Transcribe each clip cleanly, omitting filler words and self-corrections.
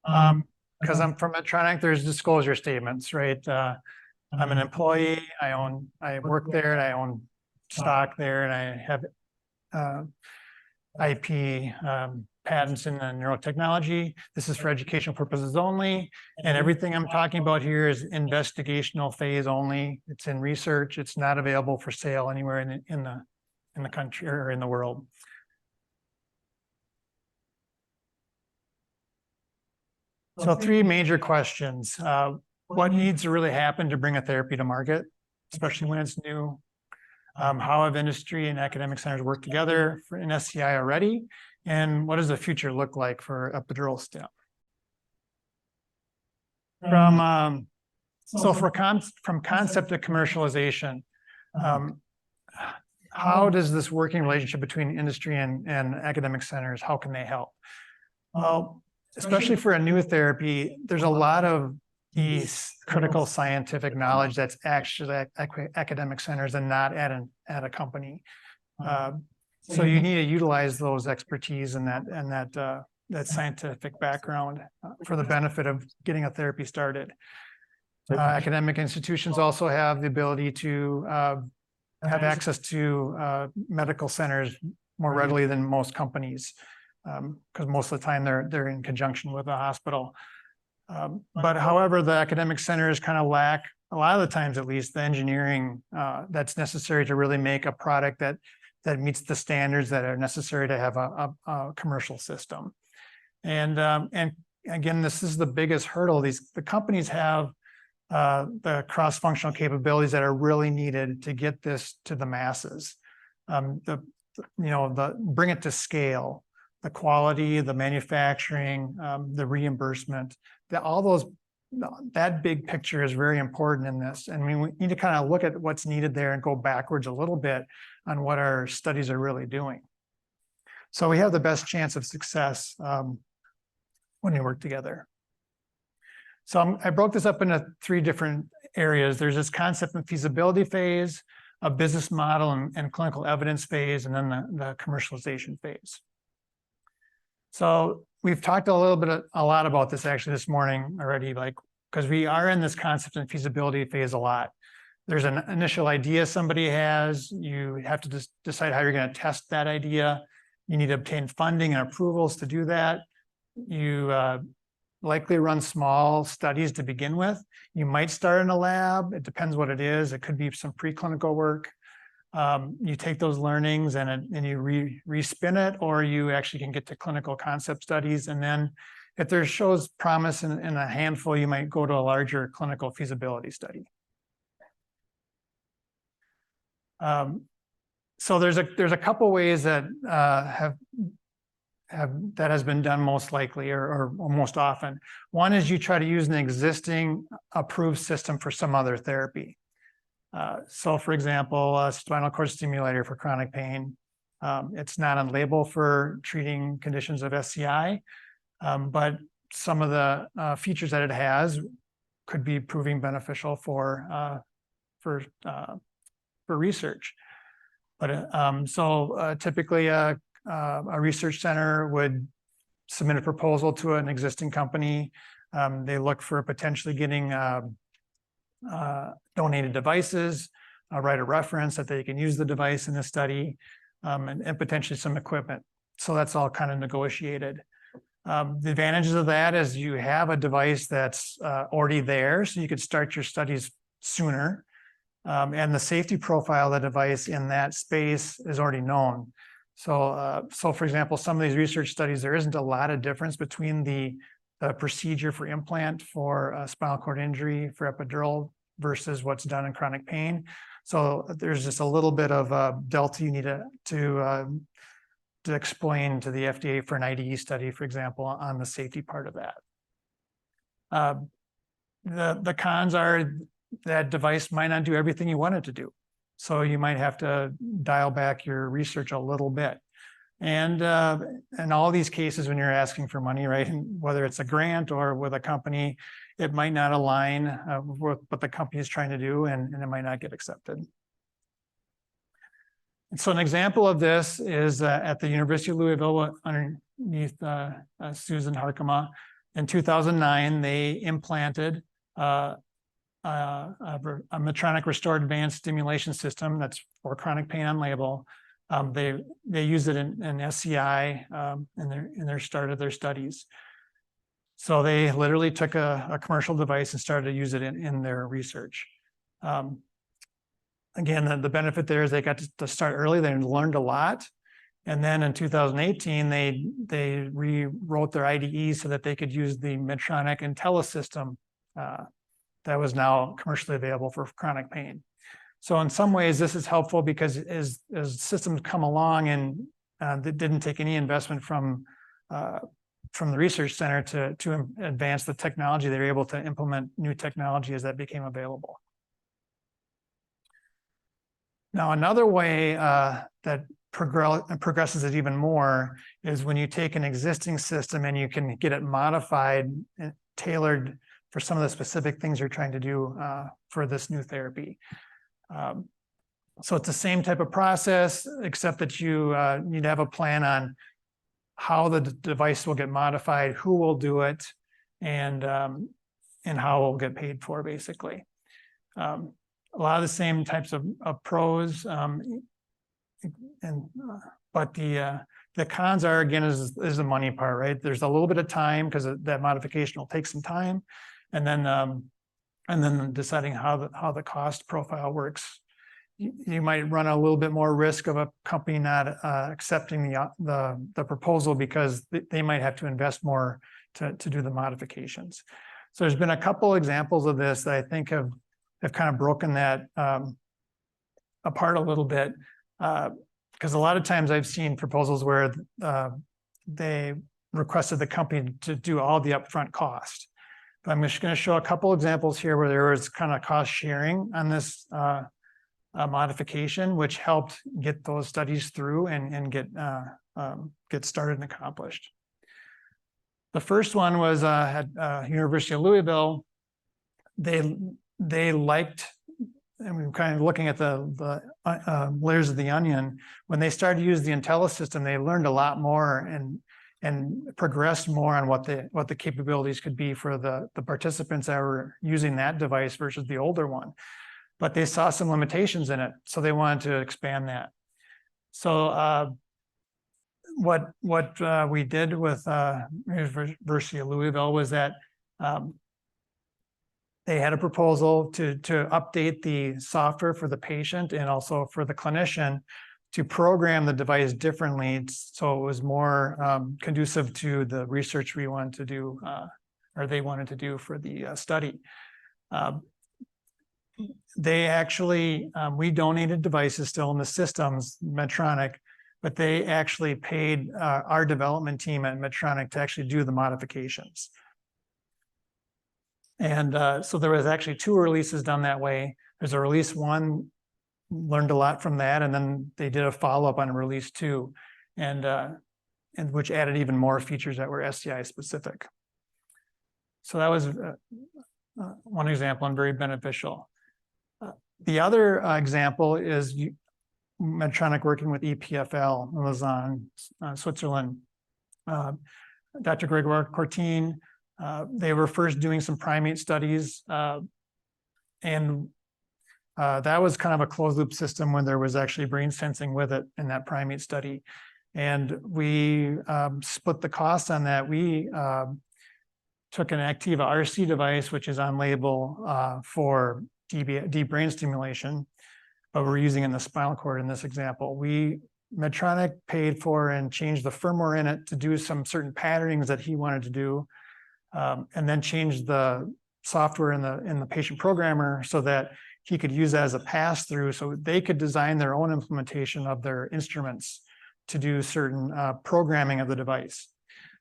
Because I'm from Medtronic, there's disclosure statements, right? I'm an employee, I work there, and I own stock there, and I have IP patents in neurotechnology. This is for educational purposes only. And everything I'm talking about here is investigational phase only. It's in research. It's not available for sale anywhere in the country or in the world. So 3 major questions. What needs to really happen to bring a therapy to market, especially when it's new? How have industry and academic centers worked together in SCI already? And what does the future look like for epidural Stim? From concept to commercialization, how does this working relationship between industry and academic centers, how can they help? Well, especially for a new therapy, there's a lot of critical scientific knowledge that's actually at academic centers and not at a company. So you need to utilize those expertise and that scientific background for the benefit of getting a therapy started. Academic institutions also have the ability to have access to medical centers more readily than most companies, because most of the time they're in conjunction with a hospital. But however, the academic centers kind of lack, a lot of the times at least, the engineering that's necessary to really make a product that meets the standards that are necessary to have a commercial system. And again, this is the biggest hurdle. The companies have the cross-functional capabilities that are really needed to get this to the masses. Bring it to scale, the quality, the manufacturing, the reimbursement, that big picture is very important in this. And we need to kind of look at what's needed there and go backwards a little bit on what our studies are really doing. So we have the best chance of success when we work together. So I broke this up into 3 different areas. There's this concept and feasibility phase, a business model and clinical evidence phase, and then the commercialization phase. So we've talked a lot about this actually this morning already, because we are in this concept and feasibility phase a lot. There's an initial idea somebody has. You have to just decide how you're going to test that idea. You need to obtain funding and approvals to do that. You likely run small studies to begin with. You might start in a lab. It depends what it is. It could be some preclinical work. You take those learnings and you respin it, or you actually can get to clinical concept studies. And then if there shows promise in a handful, you might go to a larger clinical feasibility study. So there's a couple ways that that has been done most likely or most often. One is you try to use an existing approved system for some other therapy. So for example, a spinal cord stimulator for chronic pain. It's not on label for treating conditions of SCI, but some of the features that it has could be proving beneficial for research. But typically a research center would submit a proposal to an existing company. They look for potentially getting donated devices, write a reference that they can use the device in the study, and potentially some equipment. So that's all kind of negotiated. The advantages of that is you have a device that's already there, so you could start your studies sooner. And the safety profile of the device in that space is already known. So for example, some of these research studies, there isn't a lot of difference between the procedure for implant for spinal cord injury for epidural versus what's done in chronic pain. So there's just a little bit of delta you need to explain to the FDA for an IDE study, for example, on the safety part of that. The cons are that device might not do everything you want it to do. So you might have to dial back your research a little bit. And in all these cases, when you're asking for money, right, and whether it's a grant or with a company, it might not align with what the company is trying to do, and it might not get accepted. And so an example of this is at the University of Louisville underneath Susan Harkema In 2009, they implanted a Medtronic Restored Advanced Stimulation System that's for chronic pain on label. They use it in SCI in their start of their studies. So they literally took a commercial device and started to use it in their research. Again, the benefit there is they got to start early. They learned a lot. And then in 2018, they rewrote their IDE so that they could use the Medtronic IntelliSystem that was now commercially available for chronic pain. So in some ways, this is helpful because as systems come along and that didn't take any investment from the research center to advance the technology, they were able to implement new technology as that became available. Now, another way that progresses it even more is when you take an existing system and you can get it modified and tailored for some of the specific things you're trying to do for this new therapy. So it's the same type of process, except that you need to have a plan on how the device will get modified, who will do it, and how it will get paid for, basically. A lot of the same types of pros, but the cons are, again, is the money part, right? There's a little bit of time because that modification will take some time, and then deciding how the cost profile works. You might run a little bit more risk of a company not accepting the proposal because they might have to invest more to do the modifications. So there's been a couple examples of this that I think have kind of broken that apart a little bit, because a lot of times I've seen proposals where they requested the company to do all the upfront cost. But I'm just going to show a couple examples here where there was kind of cost sharing on this modification, which helped get those studies through and get started and accomplished. The first one was at University of Louisville. They liked, and we were kind of looking at the layers of the onion. When they started to use the IntelliSystem, they learned a lot more and progressed more on what the capabilities could be for the participants that were using that device versus the older one. But they saw some limitations in it, so they wanted to expand that. So what we did with University of Louisville was that they had a proposal to update the software for the patient and also for the clinician to program the device differently, so it was more conducive to the research we wanted to do, or they wanted to do for the study. They actually, we donated devices still in the systems, Medtronic, but they actually paid our development team at Medtronic to actually do the modifications. And so there was actually 2 releases done that way. There's a release 1, learned a lot from that, and then they did a follow-up on release 2, and which added even more features that were SCI specific. So that was one example and very beneficial. The other example is Medtronic working with EPFL in Lausanne, Switzerland. Dr. Gregoire Courtine, they were first doing some primate studies, and that was kind of a closed loop system when there was actually brain sensing with it in that primate study. And we split the cost on that. We took an Activa RC device, which is on label for deep brain stimulation, but we're using it in the spinal cord in this example. Medtronic paid for and changed the firmware in it to do some certain patternings that he wanted to do, and then changed the software in the patient programmer so that he could use that as a pass-through, so they could design their own implementation of their instruments to do certain programming of the device.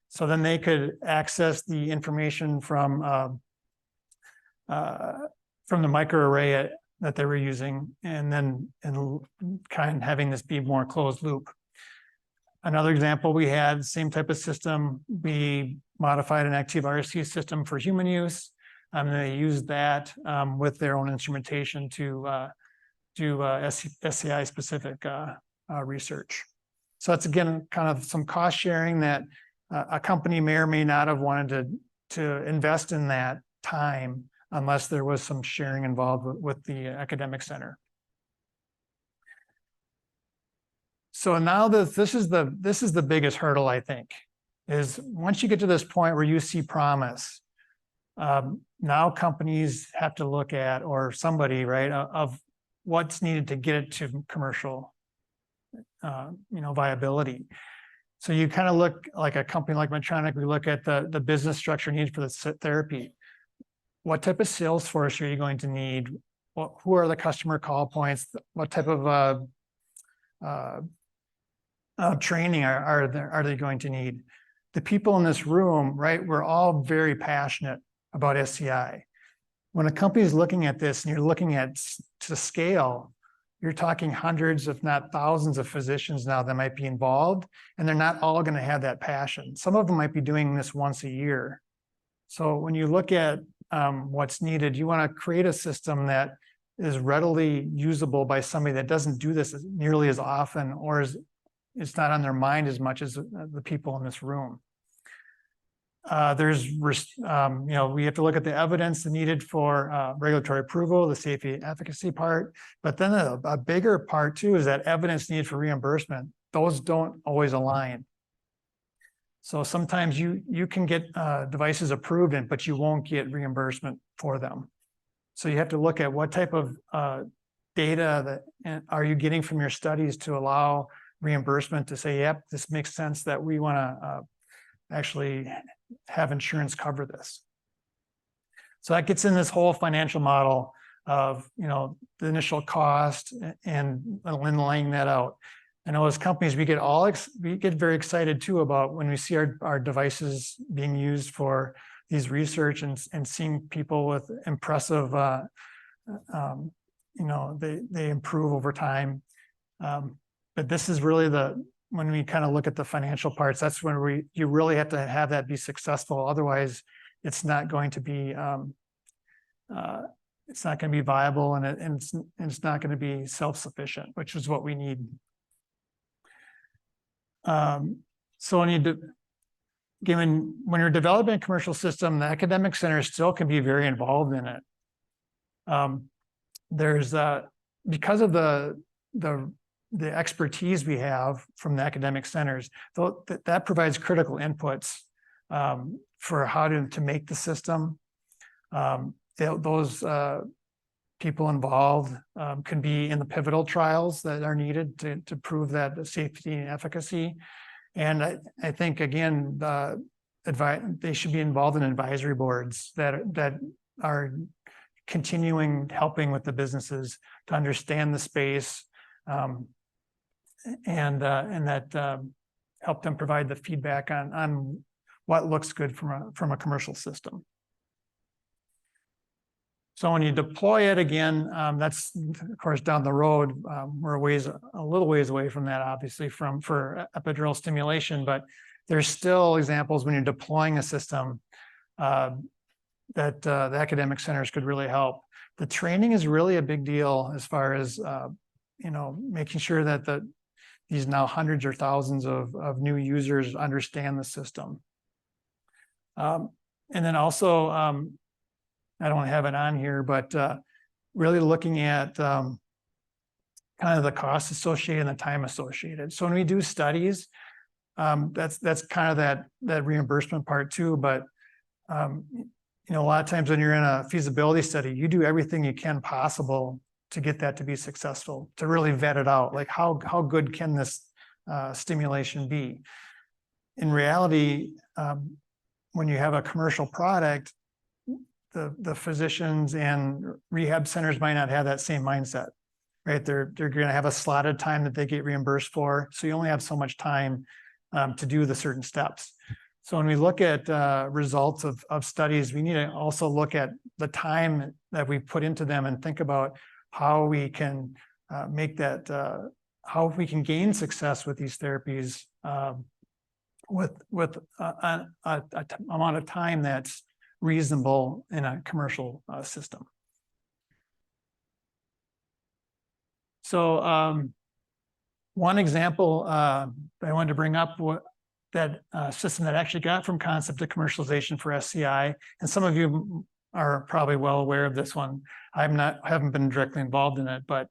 So then they could access the information from the microarray that they were using, and kind of having this be more closed loop. Another example, we had same type of system. We modified an Activa RC system for human use, and they used that with their own instrumentation to do SCI specific research. So that's, again, kind of some cost sharing that a company may or may not have wanted to invest in that time unless there was some sharing involved with the academic center. So now this is the biggest hurdle, I think, is once you get to this point where you see promise, now companies have to look at, or somebody, right, of what's needed to get it to commercial, viability. So you kind of look like a company like Medtronic, we look at the business structure needed for the therapy. What type of sales force are you going to need? Who are the customer call points? What type of training are they going to need? The people in this room, right, we're all very passionate about SCI. When a company is looking at this and you're looking at to scale, you're talking hundreds, if not thousands of physicians now that might be involved, and they're not all going to have that passion. Some of them might be doing this once a year. So when you look at what's needed, you want to create a system that is readily usable by somebody that doesn't do this nearly as often, or it's not on their mind as much as the people in this room. We have to look at the evidence needed for regulatory approval, the safety efficacy part, but then a bigger part too is that evidence needed for reimbursement. Those don't always align. So sometimes you can get devices approved, but you won't get reimbursement for them. So you have to look at what type of data that are you getting from your studies to allow reimbursement to say, yep, this makes sense that we want to actually have insurance cover this. So that gets in this whole financial model of, the initial cost and laying that out. I know as companies, we get very excited too about when we see our devices being used for these research and seeing people with impressive, they improve over time. But this is really when we kind of look at the financial parts, that's when you really have to have that be successful. Otherwise, it's not going to be viable, and it's not going to be self-sufficient, which is what we need. So when you're developing a commercial system, the academic centers still can be very involved in it. There's because of the expertise we have from the academic centers, that provides critical inputs for how to make the system. Those people involved can be in the pivotal trials that are needed to prove that safety and efficacy. And I think, again, they should be involved in advisory boards that are continuing helping with the businesses to understand the space, and that help them provide the feedback on what looks good from a commercial system. So when you deploy it again, that's of course down the road. We're a little ways away from that, obviously, for epidural stimulation, but there's still examples when you're deploying a system that the academic centers could really help. The training is really a big deal as far as making sure that these now hundreds or thousands of new users understand the system. And then also, I don't have it on here, but really looking at kind of the costs associated and the time associated. So when we do studies, that's kind of that reimbursement part too. But a lot of times when you're in a feasibility study, you do everything you can possible to get that to be successful, to really vet it out. Like how good can this stimulation be? In reality, when you have a commercial product, the physicians and rehab centers might not have that same mindset, right? They're going to have a slotted time that they get reimbursed for. So you only have so much time to do the certain steps. So when we look at results of studies, we need to also look at the time that we put into them and think about how we can make that, how we can gain success with these therapies with an amount of time that's reasonable in a commercial system. So one example I wanted to bring up system that actually got from concept to commercialization for SCI. And some of you are probably well aware of this one. I haven't been directly involved in it, but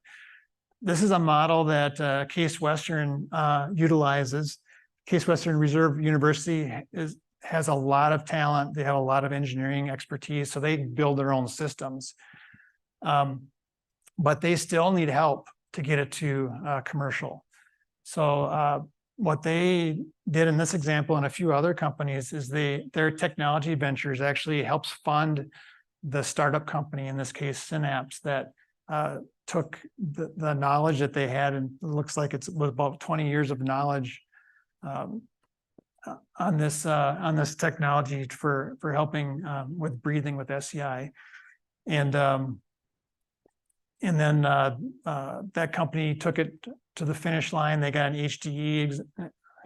this is a model that Case Western utilizes. Case Western Reserve University has a lot of talent. They have a lot of engineering expertise, so they build their own systems. But they still need help to get it to commercial. So what they did in this example and a few other companies is their technology ventures actually helps fund the startup company, in this case Synapse, that took the knowledge that they had, and it looks like it was about 20 years of knowledge on this technology for helping with breathing with SCI. And then that company took it to the finish line. They got an HDE,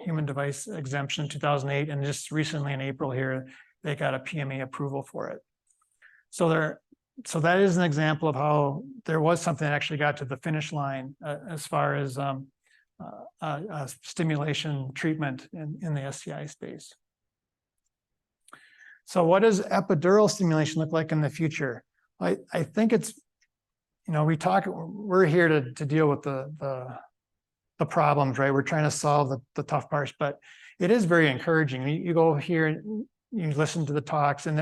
human device exemption, in 2008, and just recently in April here, they got a PMA approval for it. So that is an example of how there was something that actually got to the finish line as far as stimulation treatment in the SCI space. So what does epidural stimulation look like in the future? I think it's, we're here to deal with the problems, right? We're trying to solve the tough parts, but it is very encouraging. You go here and you listen to the talks, and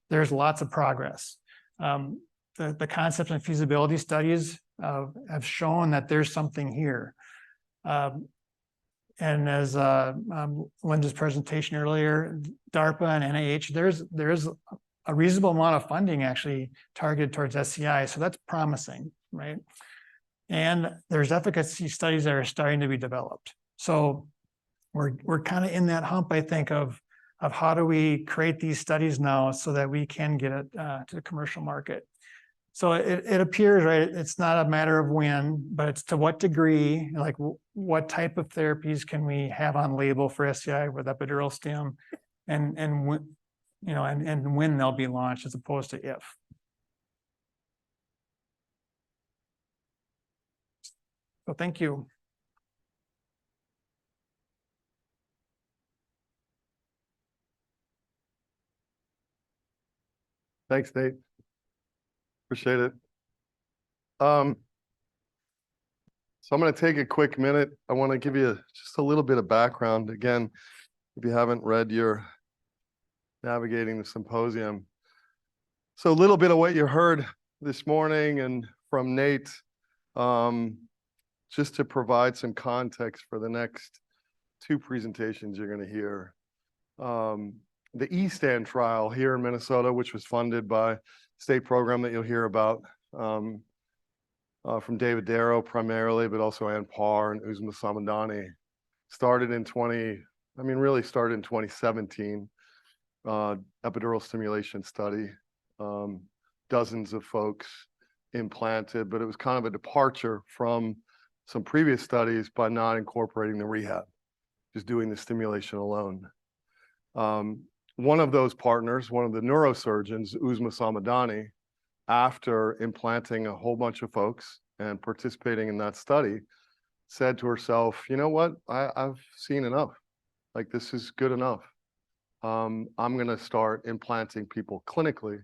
there's lots of progress. The concept and feasibility studies have shown that there's something here. And as Linda's presentation earlier, DARPA and NIH, there's a reasonable amount of funding actually targeted towards SCI, so that's promising, right? And there's efficacy studies that are starting to be developed. So we're kind of in that hump, I think, of how do we create these studies now so that we can get it to the commercial market. So it appears, right, it's not a matter of when, but it's to what degree, like what type of therapies can we have on label for SCI with epidural stim, and when they'll be launched as opposed to if. So thank you. Thanks, Nate. Appreciate it. So I'm going to take a quick minute. I want to give you just a little bit of background. Again, if you haven't read your Navigating the Symposium. So a little bit of what you heard this morning and from Nate, just to provide some context for the next two presentations you're going to hear. The eSTAND trial here in Minnesota, which was funded by a state program that you'll hear about from David Darrow primarily, but also Ann Parr and Uzma Samadani, started in 2017, epidural stimulation study, dozens of folks implanted, but it was kind of a departure from some previous studies by not incorporating the rehab, just doing the stimulation alone. One of those partners, one of the neurosurgeons, Uzma Samadani, after implanting a whole bunch of folks and participating in that study, said to herself, you know what, I've seen enough. Like, this is good enough. I'm going to start implanting people clinically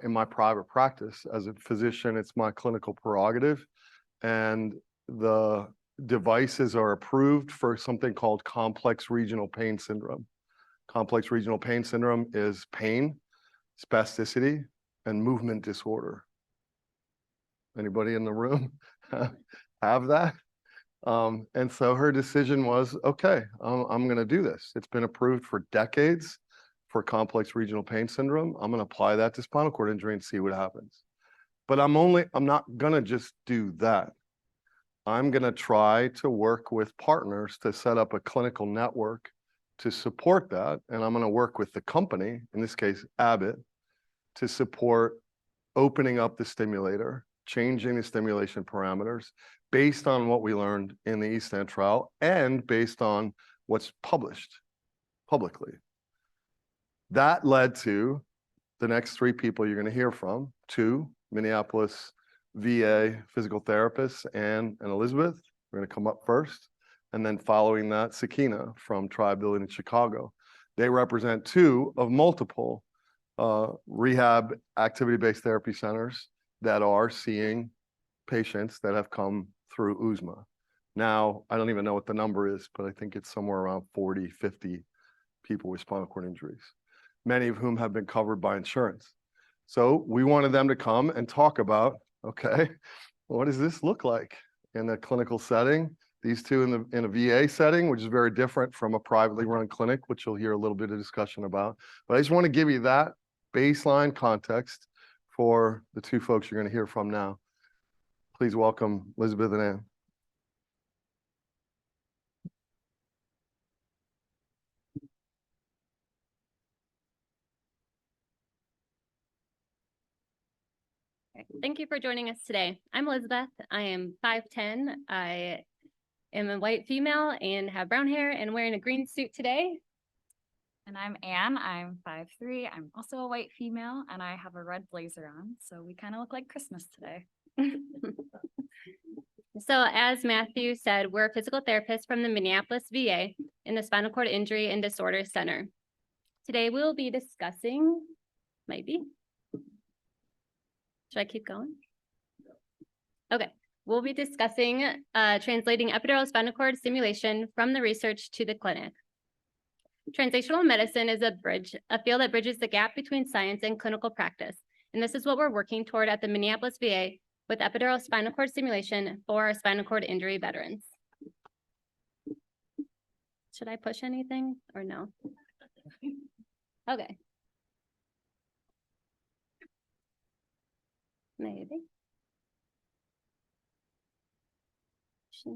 in my private practice. As a physician, it's my clinical prerogative. And the devices are approved for something called complex regional pain syndrome. Complex regional pain syndrome is pain, spasticity, and movement disorder. Anybody in the room have that? And so her decision was, okay, I'm going to do this. It's been approved for decades for complex regional pain syndrome. I'm going to apply that to spinal cord injury and see what happens. But I'm not going to just do that. I'm going to try to work with partners to set up a clinical network to support that. And I'm going to work with the company, in this case, Abbott, to support opening up the stimulator, changing the stimulation parameters based on what we learned in the eSTAND trial and based on what's published publicly. That led to the next three people you're going to hear from, two Minneapolis VA physical therapists, Ann and Elizabeth. We're going to come up first. and then following that, Sakina from Tri-Building in Chicago. They represent two of multiple rehab activity-based therapy centers that are seeing patients that have come through USMA. Now, I don't even know what the number is, but I think it's somewhere around 40, 50 people with spinal cord injuries, many of whom have been covered by insurance. So we wanted them to come and talk about, okay, what does this look like in a clinical setting? These two in a VA setting, which is very different from a privately run clinic, which you'll hear a little bit of discussion about. But I just want to give you that baseline context for the two folks you're going to hear from now. Please welcome Elizabeth and Ann. Thank you for joining us today. I'm Elizabeth. I am 5'10". I am a white female and have brown hair and wearing a green suit today. And I'm Ann. I'm 5'3". I'm also a white female and I have a red blazer on. So we kind of look like Christmas today. So as Matthew said, we're physical therapists from the Minneapolis VA in the Spinal Cord Injury and Disorders Center. Today we'll be discussing, should I keep going? Okay, we'll be discussing translating epidural spinal cord stimulation from the research to the clinic. Translational medicine is a field that bridges the gap between science and clinical practice. And this is what we're working toward at the Minneapolis VA with epidural spinal cord stimulation for our spinal cord injury veterans. Should I push anything or no? Okay. Maybe. There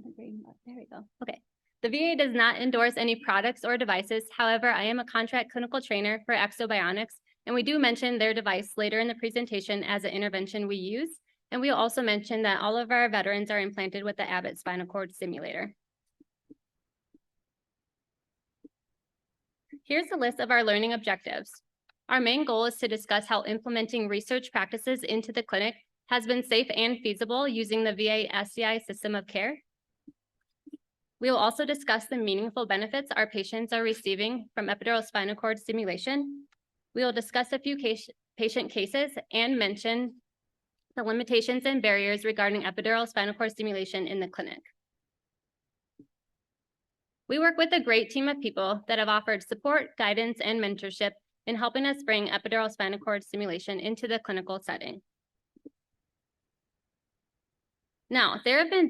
we go. Okay. The VA does not endorse any products or devices. However, I am a contract clinical trainer for Exobionics, and we do mention their device later in the presentation as an intervention we use. And we also mention that all of our veterans are implanted with the Abbott spinal cord stimulator. Here's the list of our learning objectives. Our main goal is to discuss how implementing research practices into the clinic has been safe and feasible using the VA SCI system of care. We will also discuss the meaningful benefits our patients are receiving from epidural spinal cord stimulation. We will discuss a few patient cases and mention the limitations and barriers regarding epidural spinal cord stimulation in the clinic. We work with a great team of people that have offered support, guidance, and mentorship in helping us bring epidural spinal cord stimulation into the clinical setting. Now, there have been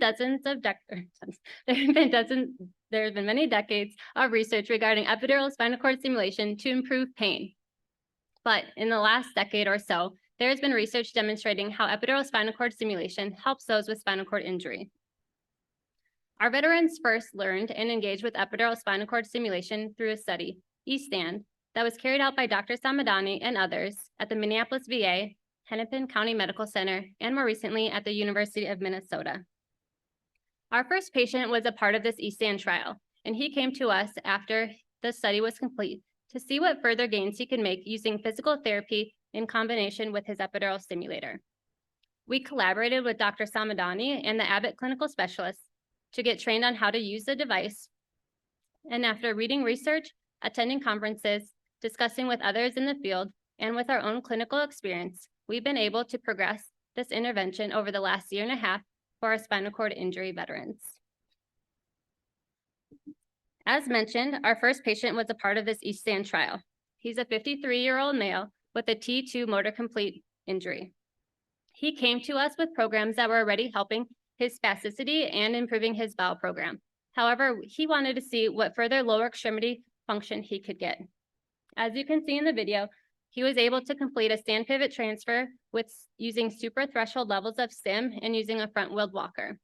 many decades of research regarding epidural spinal cord stimulation to improve pain. But in the last decade or so, there has been research demonstrating how epidural spinal cord stimulation helps those with spinal cord injury. Our veterans first learned and engaged with epidural spinal cord stimulation through a study, eSTAND, that was carried out by Dr. Samadani and others at the Minneapolis VA, Hennepin County Medical Center, and more recently at the University of Minnesota. Our first patient was a part of this eSTAND trial, and he came to us after the study was complete to see what further gains he could make using physical therapy in combination with his epidural stimulator. We collaborated with Dr. Samadani and the Abbott clinical specialists to get trained on how to use the device. And after reading research, attending conferences, discussing with others in the field, and with our own clinical experience, we've been able to progress this intervention over the last year and a half for our spinal cord injury veterans. As mentioned, our first patient was a part of this eSTAND trial. He's a 53-year-old male with a T2 motor complete injury. He came to us with programs that were already helping his spasticity and improving his bowel program. However, he wanted to see what further lower extremity function he could get. As you can see in the video, he was able to complete a stand pivot transfer with using suprathreshold levels of Stim and using a front-wheeled walker.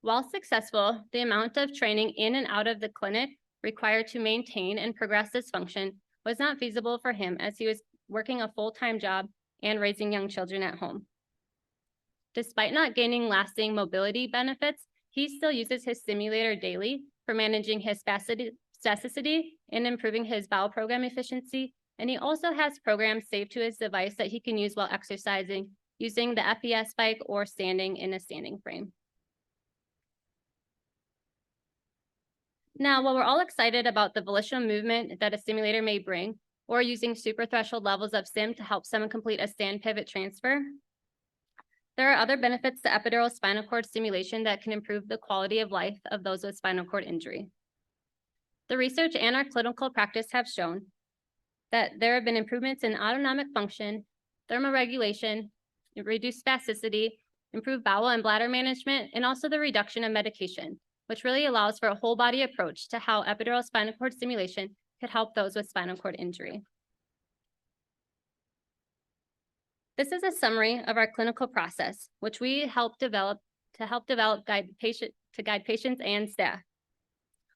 While successful, the amount of training in and out of the clinic required to maintain and progress this function was not feasible for him as he was working a full-time job and raising young children at home. Despite not gaining lasting mobility benefits, he still uses his stimulator daily for managing his spasticity and improving his bowel program efficiency. And he also has programs saved to his device that he can use while exercising, using the FES bike or standing in a standing frame. Now, while we're all excited about the volitional movement that a stimulator may bring, or using suprathreshold levels of Stim to help someone complete a stand pivot transfer, there are other benefits to epidural spinal cord stimulation that can improve the quality of life of those with spinal cord injury. The research and our clinical practice have shown that there have been improvements in autonomic function, thermoregulation, reduced spasticity, improved bowel and bladder management, and also the reduction of medication, which really allows for a whole body approach to how epidural spinal cord stimulation could help those with spinal cord injury. This is a summary of our clinical process, which we help develop guide patients and staff.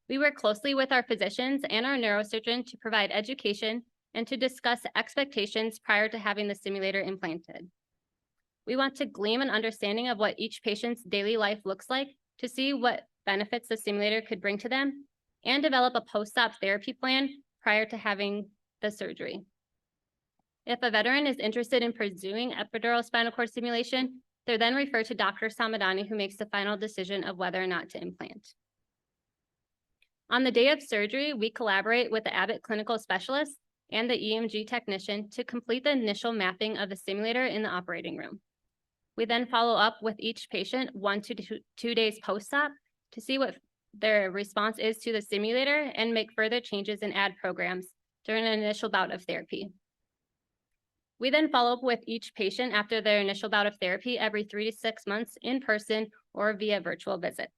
We work closely with our physicians and our neurosurgeon to provide education and to discuss expectations prior to having the stimulator implanted. We want to glean an understanding of what each patient's daily life looks like to see what benefits the stimulator could bring to them and develop a post-op therapy plan prior to having the surgery. If a veteran is interested in pursuing epidural spinal cord stimulation, they're then referred to Dr. Samadani, who makes the final decision of whether or not to implant. On the day of surgery, we collaborate with the Abbott clinical specialist and the EMG technician to complete the initial mapping of the stimulator in the operating room. We then follow up with each patient 1 to 2 days post-op to see what their response is to the stimulator and make further changes and add programs during an initial bout of therapy. We then follow up with each patient after their initial bout of therapy every 3 to 6 months in person or via virtual visits.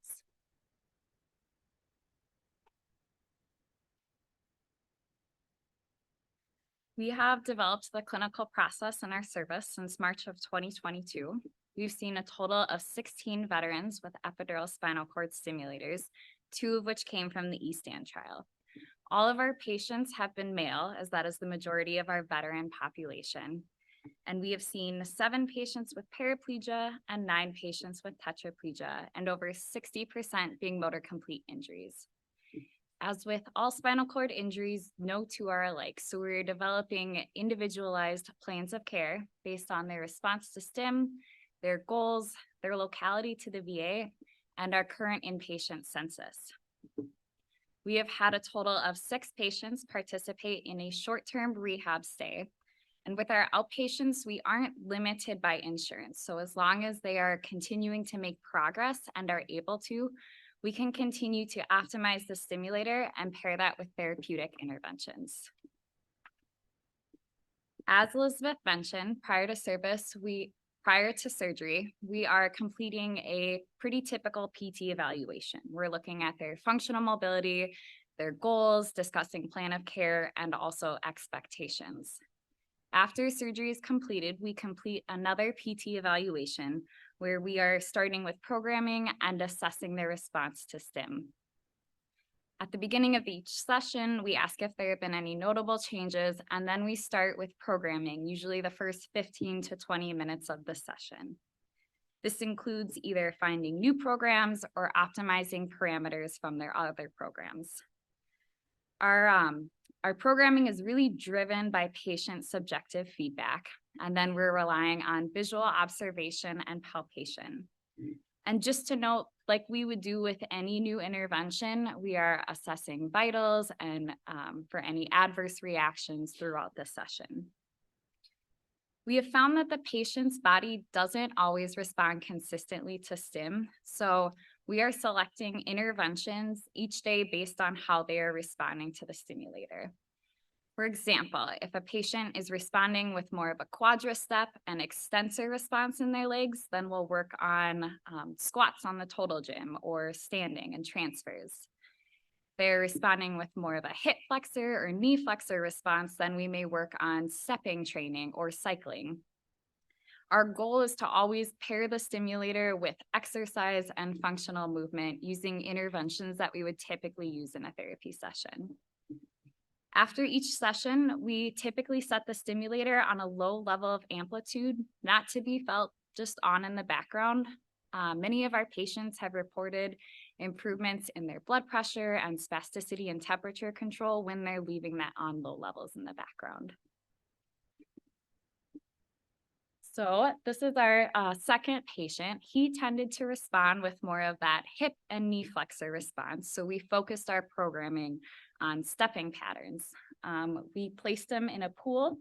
We have developed the clinical process in our service since March of 2022. We've seen a total of 16 veterans with epidural spinal cord stimulators, 2 of which came from the E-Stand trial. All of our patients have been male, as that is the majority of our veteran population. And we have seen 7 patients with paraplegia and 9 patients with tetraplegia, and over 60% being motor complete injuries. As with all spinal cord injuries, no 2 are alike. So we're developing individualized plans of care based on their response to Stim, their goals, their locality to the VA, and our current inpatient census. We have had a total of 6 patients participate in a short-term rehab stay. And with our outpatients, we aren't limited by insurance. So as long as they are continuing to make progress and are able to, we can continue to optimize the stimulator and pair that with therapeutic interventions. As Elizabeth mentioned, prior to surgery, we are completing a pretty typical PT evaluation. We're looking at their functional mobility, their goals, discussing plan of care, and also expectations. After surgery is completed, we complete another PT evaluation where we are starting with programming and assessing their response to Stim. At the beginning of each session, we ask if there have been any notable changes, and then we start with programming, usually the first 15 to 20 minutes of the session. This includes either finding new programs or optimizing parameters from their other programs. Our programming is really driven by patient subjective feedback, and then we're relying on visual observation and palpation. And just to note, like we would do with any new intervention, we are assessing vitals and for any adverse reactions throughout the session. We have found that the patient's body doesn't always respond consistently to Stim, so we are selecting interventions each day based on how they are responding to the stimulator. For example, if a patient is responding with more of a quadristep and extensor response in their legs, then we'll work on squats on the total gym or standing and transfers. If they're responding with more of a hip flexor or knee flexor response, then we may work on stepping training or cycling. Our goal is to always pair the stimulator with exercise and functional movement using interventions that we would typically use in a therapy session. After each session, we typically set the stimulator on a low level of amplitude, not to be felt just on in the background. Many of our patients have reported improvements in their blood pressure and spasticity and temperature control when they're leaving that on low levels in the background. So this is our second patient. He tended to respond with more of that hip and knee flexor response. So we focused our programming on stepping patterns. We placed him in a pool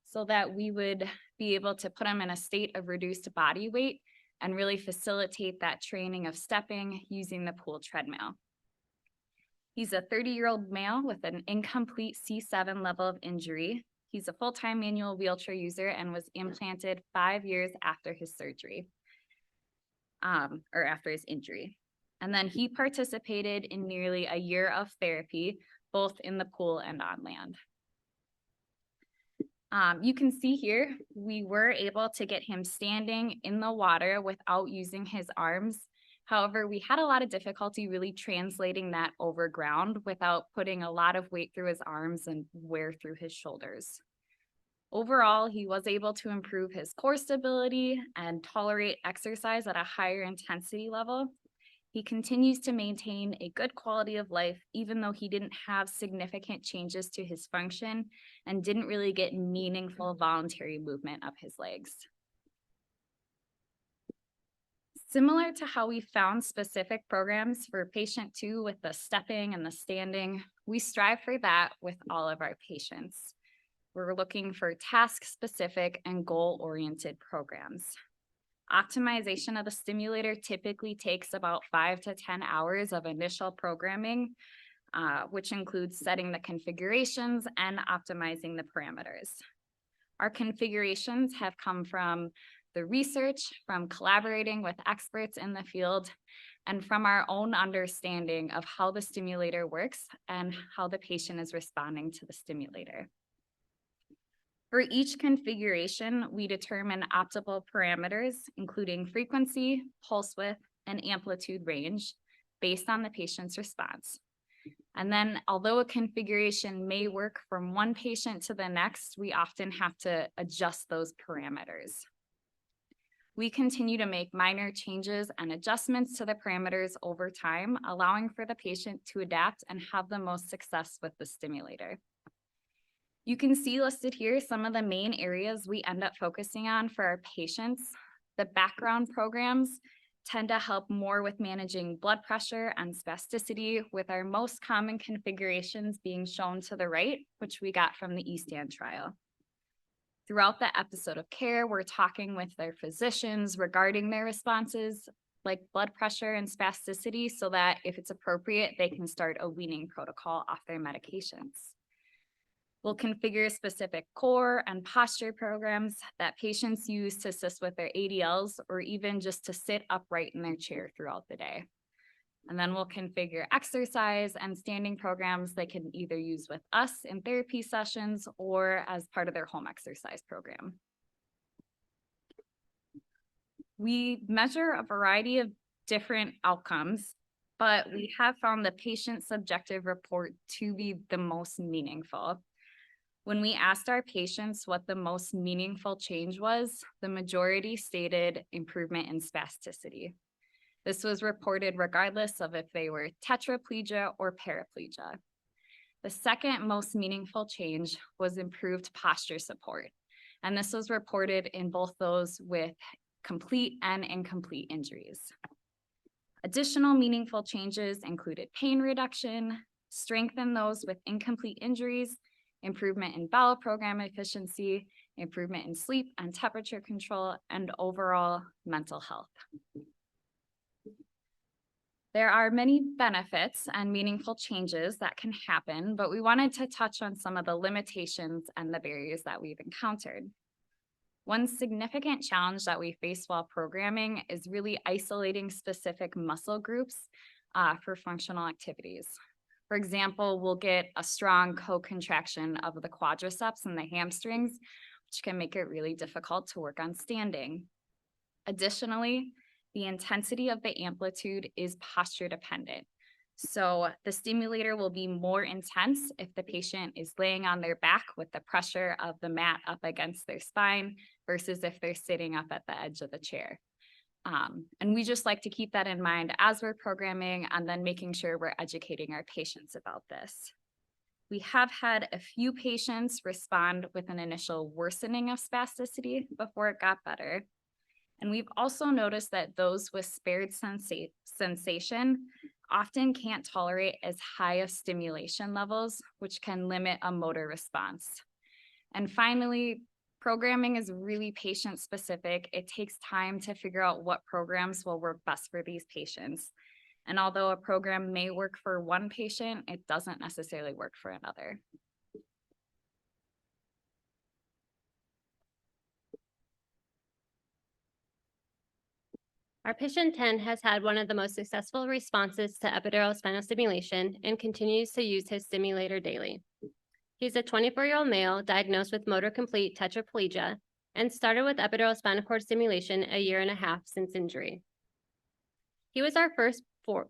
so that we would be able to put him in a state of reduced body weight and really facilitate that training of stepping using the pool treadmill. He's a 30-year-old male with an incomplete C7 level of injury. He's a full-time manual wheelchair user and was implanted 5 years after his surgery, or after his injury. And then he participated in nearly a year of therapy, both in the pool and on land. You can see here, we were able to get him standing in the water without using his arms. However, we had a lot of difficulty really translating that over ground without putting a lot of weight through his arms and wear through his shoulders. Overall, he was able to improve his core stability and tolerate exercise at a higher intensity level. He continues to maintain a good quality of life, even though he didn't have significant changes to his function and didn't really get meaningful voluntary movement of his legs. Similar to how we found specific programs for patient 2 with the stepping and the standing, we strive for that with all of our patients. We're looking for task-specific and goal-oriented programs. Optimization of the stimulator typically takes about 5 to 10 hours of initial programming, which includes setting the configurations and optimizing the parameters. Our configurations have come from the research, from collaborating with experts in the field, and from our own understanding of how the stimulator works and how the patient is responding to the stimulator. For each configuration, we determine optimal parameters, including frequency, pulse width, and amplitude range based on the patient's response. And then, although a configuration may work from one patient to the next, we often have to adjust those parameters. We continue to make minor changes and adjustments to the parameters over time, allowing for the patient to adapt and have the most success with the stimulator. You can see listed here some of the main areas we end up focusing on for our patients. The background programs tend to help more with managing blood pressure and spasticity, with our most common configurations being shown to the right, which we got from the E-Stand trial. Throughout the episode of care, we're talking with their physicians regarding their responses, like blood pressure and spasticity, so that if it's appropriate, they can start a weaning protocol off their medications. We'll configure specific core and posture programs that patients use to assist with their ADLs or even just to sit upright in their chair throughout the day. And then we'll configure exercise and standing programs they can either use with us in therapy sessions or as part of their home exercise program. We measure a variety of different outcomes, but we have found the patient subjective report to be the most meaningful. When we asked our patients what the most meaningful change was, the majority stated improvement in spasticity. This was reported regardless of if they were tetraplegia or paraplegia. The second most meaningful change was improved posture support, and this was reported in both those with complete and incomplete injuries. Additional meaningful changes included pain reduction, strength in those with incomplete injuries, improvement in bowel program efficiency, improvement in sleep and temperature control, and overall mental health. There are many benefits and meaningful changes that can happen, but we wanted to touch on some of the limitations and the barriers that we've encountered. One significant challenge that we face while programming is really isolating specific muscle groups for functional activities. For example, we'll get a strong co-contraction of the quadriceps and the hamstrings, which can make it really difficult to work on standing. Additionally, the intensity of the amplitude is posture dependent. So the stimulator will be more intense if the patient is laying on their back with the pressure of the mat up against their spine versus if they're sitting up at the edge of the chair. And we just like to keep that in mind as we're programming and then making sure we're educating our patients about this. We have had a few patients respond with an initial worsening of spasticity before it got better. And we've also noticed that those with spared sensation often can't tolerate as high of stimulation levels, which can limit a motor response. And finally, programming is really patient specific. It takes time to figure out what programs will work best for these patients. And although a program may work for one patient, it doesn't necessarily work for another. Our patient 10 has had one of the most successful responses to epidural spinal stimulation and continues to use his stimulator daily. He's a 24-year-old male diagnosed with motor complete tetraplegia and started with epidural spinal cord stimulation a 1.5 years since injury. He was our first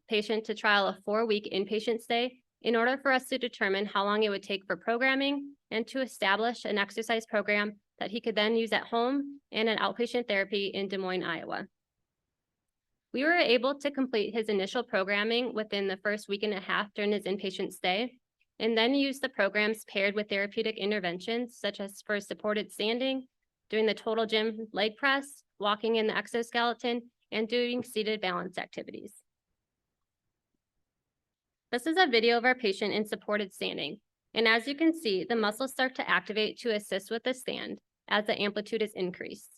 patient to trial a 4-week inpatient stay in order for us to determine how long it would take for programming and to establish an exercise program that he could then use at home and an outpatient therapy in Des Moines, Iowa. We were able to complete his initial programming within the first 1.5 weeks during his inpatient stay, and then use the programs paired with therapeutic interventions, such as for supported standing, doing the total gym leg press, walking in the exoskeleton, and doing seated balance activities. This is a video of our patient in supported standing, and as you can see, the muscles start to activate to assist with the stand as the amplitude is increased.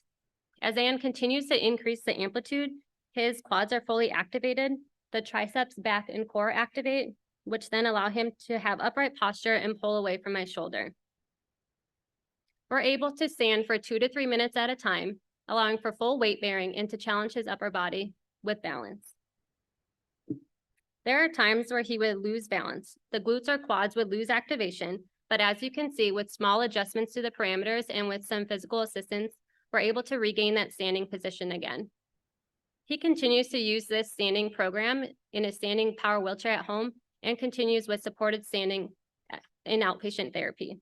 As Ann continues to increase the amplitude, his quads are fully activated, the triceps, back, and core activate, which then allow him to have upright posture and pull away from my shoulder. We're able to stand for 2 to 3 minutes at a time, allowing for full weight bearing and to challenge his upper body with balance. There are times where he would lose balance. The glutes or quads would lose activation, but as you can see, with small adjustments to the parameters and with some physical assistance, we're able to regain that standing position again. He continues to use this standing program in a standing power wheelchair at home and continues with supported standing in outpatient therapy.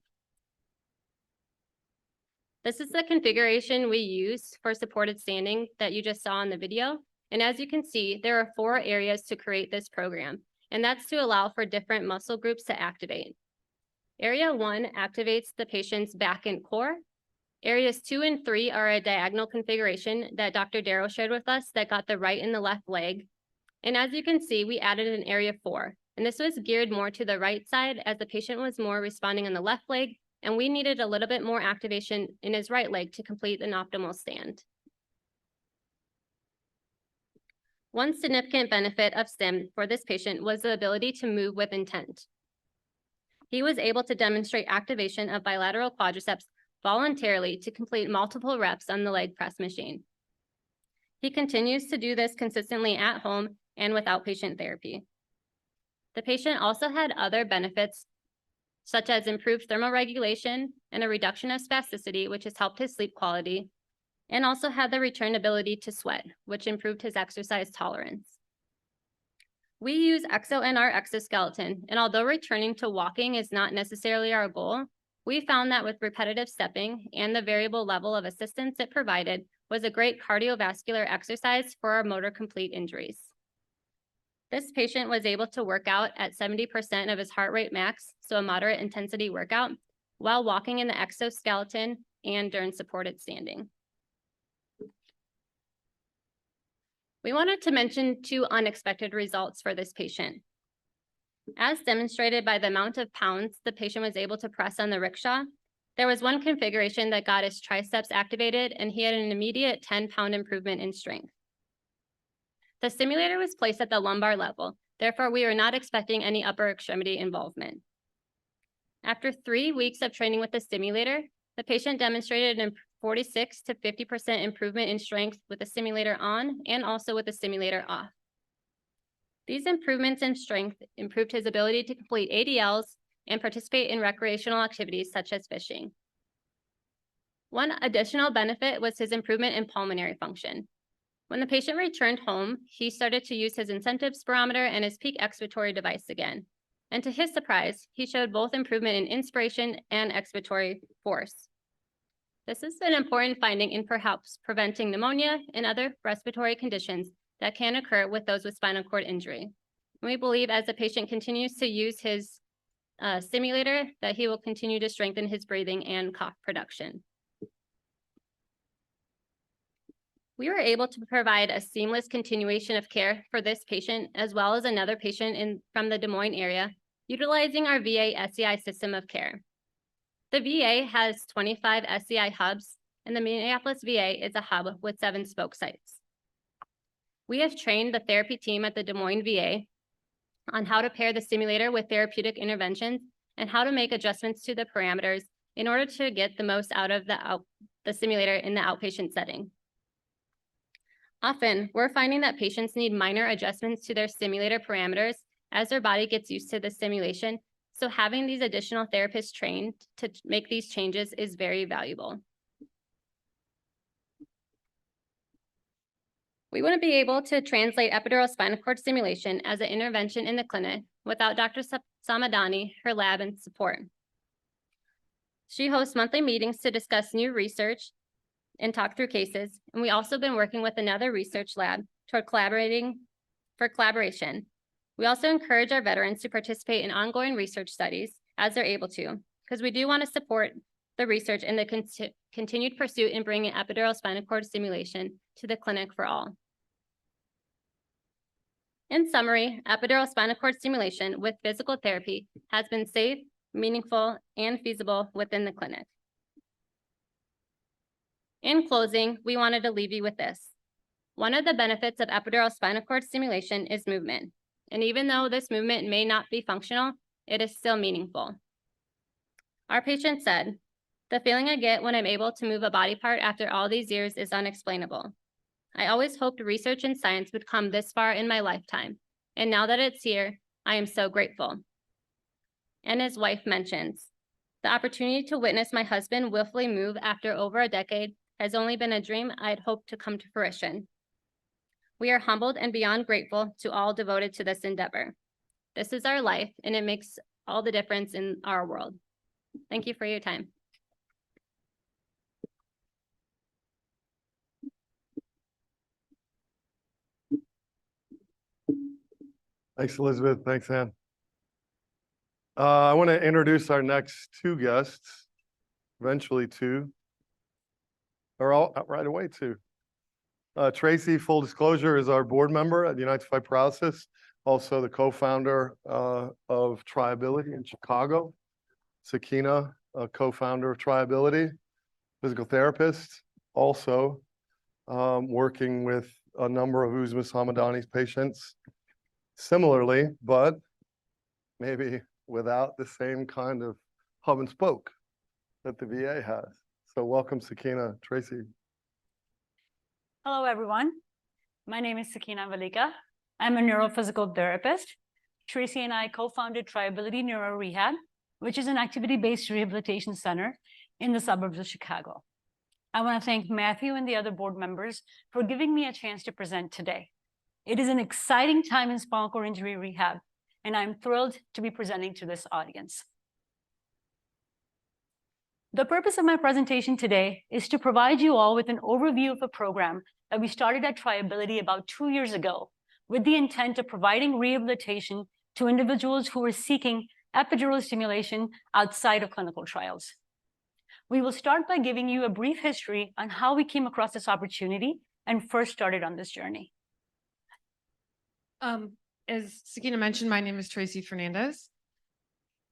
This is the configuration we use for supported standing that you just saw in the video. And as you can see, there are 4 areas to create this program, and that's to allow for different muscle groups to activate. Area 1 activates the patient's back and core. Areas 2 and 3 are a diagonal configuration that Dr. Tarro shared with us that got the right and the left leg. And as you can see, we added an area 4, and this was geared more to the right side as the patient was more responding on the left leg, and we needed a little bit more activation in his right leg to complete an optimal stand. One significant benefit of Stim for this patient was the ability to move with intent. He was able to demonstrate activation of bilateral quadriceps voluntarily to complete multiple reps on the leg press machine. He continues to do this consistently at home and with outpatient therapy. The patient also had other benefits, such as improved thermoregulation and a reduction of spasticity, which has helped his sleep quality, and also had the return ability to sweat, which improved his exercise tolerance. We use ExoNR exoskeleton, and although returning to walking is not necessarily our goal, we found that with repetitive stepping and the variable level of assistance it provided was a great cardiovascular exercise for our motor complete injuries. This patient was able to work out at 70% of his heart rate max, so a moderate intensity workout, while walking in the exoskeleton and during supported standing. We wanted to mention 2 unexpected results for this patient. As demonstrated by the amount of pounds the patient was able to press on the rickshaw, there was one configuration that got his triceps activated, and he had an immediate 10-pound improvement in strength. The stimulator was placed at the lumbar level, therefore we were not expecting any upper extremity involvement. After 3 weeks of training with the stimulator, the patient demonstrated a 46 to 50% improvement in strength with the stimulator on and also with the stimulator off. These improvements in strength improved his ability to complete ADLs and participate in recreational activities such as fishing. One additional benefit was his improvement in pulmonary function. When the patient returned home, he started to use his incentive spirometer and his peak expiratory device again. And to his surprise, he showed both improvement in inspiration and expiratory force. This is an important finding in perhaps preventing pneumonia and other respiratory conditions that can occur with those with spinal cord injury. And we believe as the patient continues to use his stimulator that he will continue to strengthen his breathing and cough production. We were able to provide a seamless continuation of care for this patient as well as another patient from the Des Moines area, utilizing our VA SCI system of care. The VA has 25 SCI hubs, and the Minneapolis VA is a hub with 7 spoke sites. We have trained the therapy team at the Des Moines VA on how to pair the stimulator with therapeutic interventions and how to make adjustments to the parameters in order to get the most out of the stimulator in the outpatient setting. Often, we're finding that patients need minor adjustments to their stimulator parameters as their body gets used to the stimulation, so having these additional therapists trained to make these changes is very valuable. We wouldn't be able to translate epidural spinal cord stimulation as an intervention in the clinic without Dr. Samadani, her lab, and support. She hosts monthly meetings to discuss new research and talk through cases, and we also been working with another research lab toward collaboration. We also encourage our veterans to participate in ongoing research studies as they're able to, because we do want to support the research and the continued pursuit in bringing epidural spinal cord stimulation to the clinic for all. In summary, epidural spinal cord stimulation with physical therapy has been safe, meaningful, and feasible within the clinic. In closing, we wanted to leave you with this. One of the benefits of epidural spinal cord stimulation is movement. And even though this movement may not be functional, it is still meaningful. Our patient said, "The feeling I get when I'm able to move a body part after all these years is unexplainable. I always hoped research and science would come this far in my lifetime. And now that it's here, I am so grateful." And his wife mentions, "The opportunity to witness my husband willfully move after over a decade has only been a dream I'd hoped to come to fruition. We are humbled and beyond grateful to all devoted to this endeavor. This is our life, and it makes all the difference in our world." Thank you for your time. Thanks, Elizabeth. Thanks, Ann. I want to introduce our next 2 guests, eventually 2, or all right away 2. Tracy, full disclosure, is our board member at United Fight Paralysis, also the co-founder of Triability in Chicago. Sakina, a co-founder of Triability, physical therapist, also working with a number of Uzma Samadani's patients similarly, but maybe without the same kind of hub and spoke that the VA has. So welcome, Sakina. Tracy. Hello, everyone. My name is Sakina Valika. I'm a neurophysical therapist. Tracy and I co-founded Triability Neuro Rehab, which is an activity-based rehabilitation center in the suburbs of Chicago. I want to thank Matthew and the other board members for giving me a chance to present today. It is an exciting time in spinal cord injury rehab, and I'm thrilled to be presenting to this audience. The purpose of my presentation today is to provide you all with an overview of a program that we started at Triability about 2 years ago with the intent of providing rehabilitation to individuals who were seeking epidural stimulation outside of clinical trials. We will start by giving you a brief history on how we came across this opportunity and first started on this journey. As Sakina mentioned, my name is Tracy Fernandez.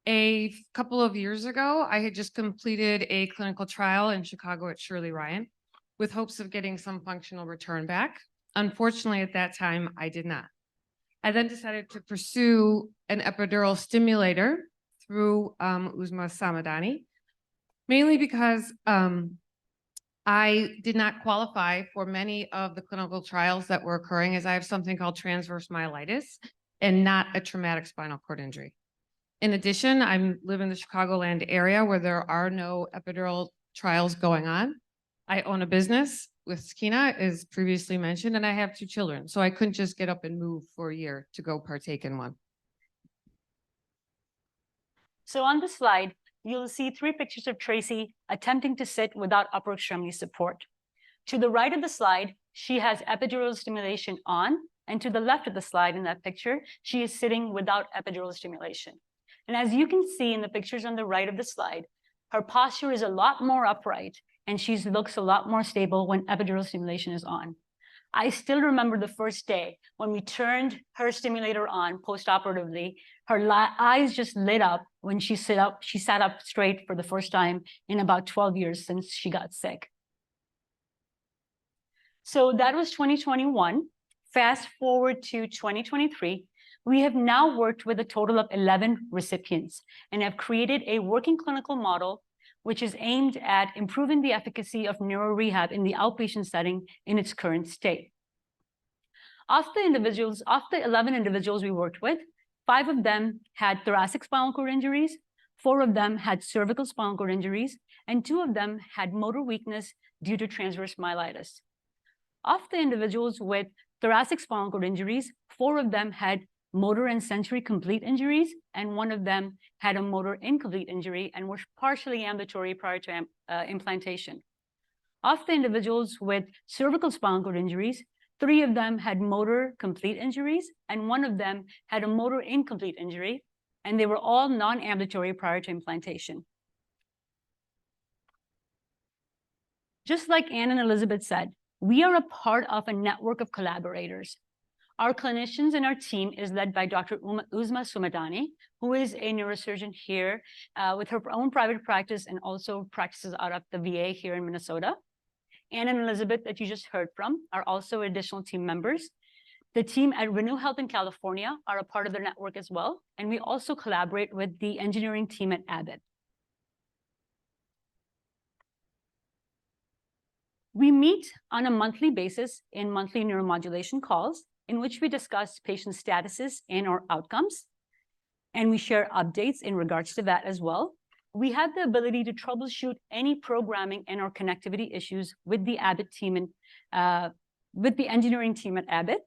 A couple of years ago, I had just completed a clinical trial in Chicago at Shirley Ryan with hopes of getting some functional return back. Unfortunately, at that time, I did not. I then decided to pursue an epidural stimulator through Uzma Samadani, mainly because I did not qualify for many of the clinical trials that were occurring, as I have something called transverse myelitis and not a traumatic spinal cord injury. In addition, I live in the Chicagoland area where there are no epidural trials going on. I own a business with Sakina, as previously mentioned, and I have 2 children. So I couldn't just get up and move for a year to go partake in one. So on the slide, you'll see 3 pictures of Tracy attempting to sit without upper extremity support. To the right of the slide, she has epidural stimulation on, and to the left of the slide in that picture, she is sitting without epidural stimulation. And as you can see in the pictures on the right of the slide, her posture is a lot more upright and she looks a lot more stable when epidural stimulation is on. I still remember the first day when we turned her stimulator on post-operatively, her eyes just lit up when she sat up straight for the first time in about 12 years since she got sick. So that was 2021. Fast forward to 2023, we have now worked with a total of 11 recipients and have created a working clinical model which is aimed at improving the efficacy of neurorehab in the outpatient setting in its current state. Of the 11 individuals we worked with, 5 of them had thoracic spinal cord injuries, 4 of them had cervical spinal cord injuries, and 2 of them had motor weakness due to transverse myelitis. Of the individuals with thoracic spinal cord injuries, 4 of them had motor and sensory complete injuries, and 1 of them had a motor incomplete injury and was partially ambulatory prior to implantation. Of the individuals with cervical spinal cord injuries, 3 of them had motor complete injuries, and 1 of them had a motor incomplete injury, and they were all non-ambulatory prior to implantation. Just like Anne and Elizabeth said, we are a part of a network of collaborators. Our clinicians and our team is led by Dr. Uzma Sumadani, who is a neurosurgeon here with her own private practice and also practices out of the VA here in Minnesota. Anne and Elizabeth, that you just heard from, are also additional team members. The team at Renew Health in California are a part of the network as well, and we also collaborate with the engineering team at Abbott. We meet on a monthly basis in monthly neuromodulation calls, in which we discuss patient statuses and or outcomes, and we share updates in regards to that as well. We have the ability to troubleshoot any programming and or connectivity issues with the Abbott team and with the engineering team at Abbott.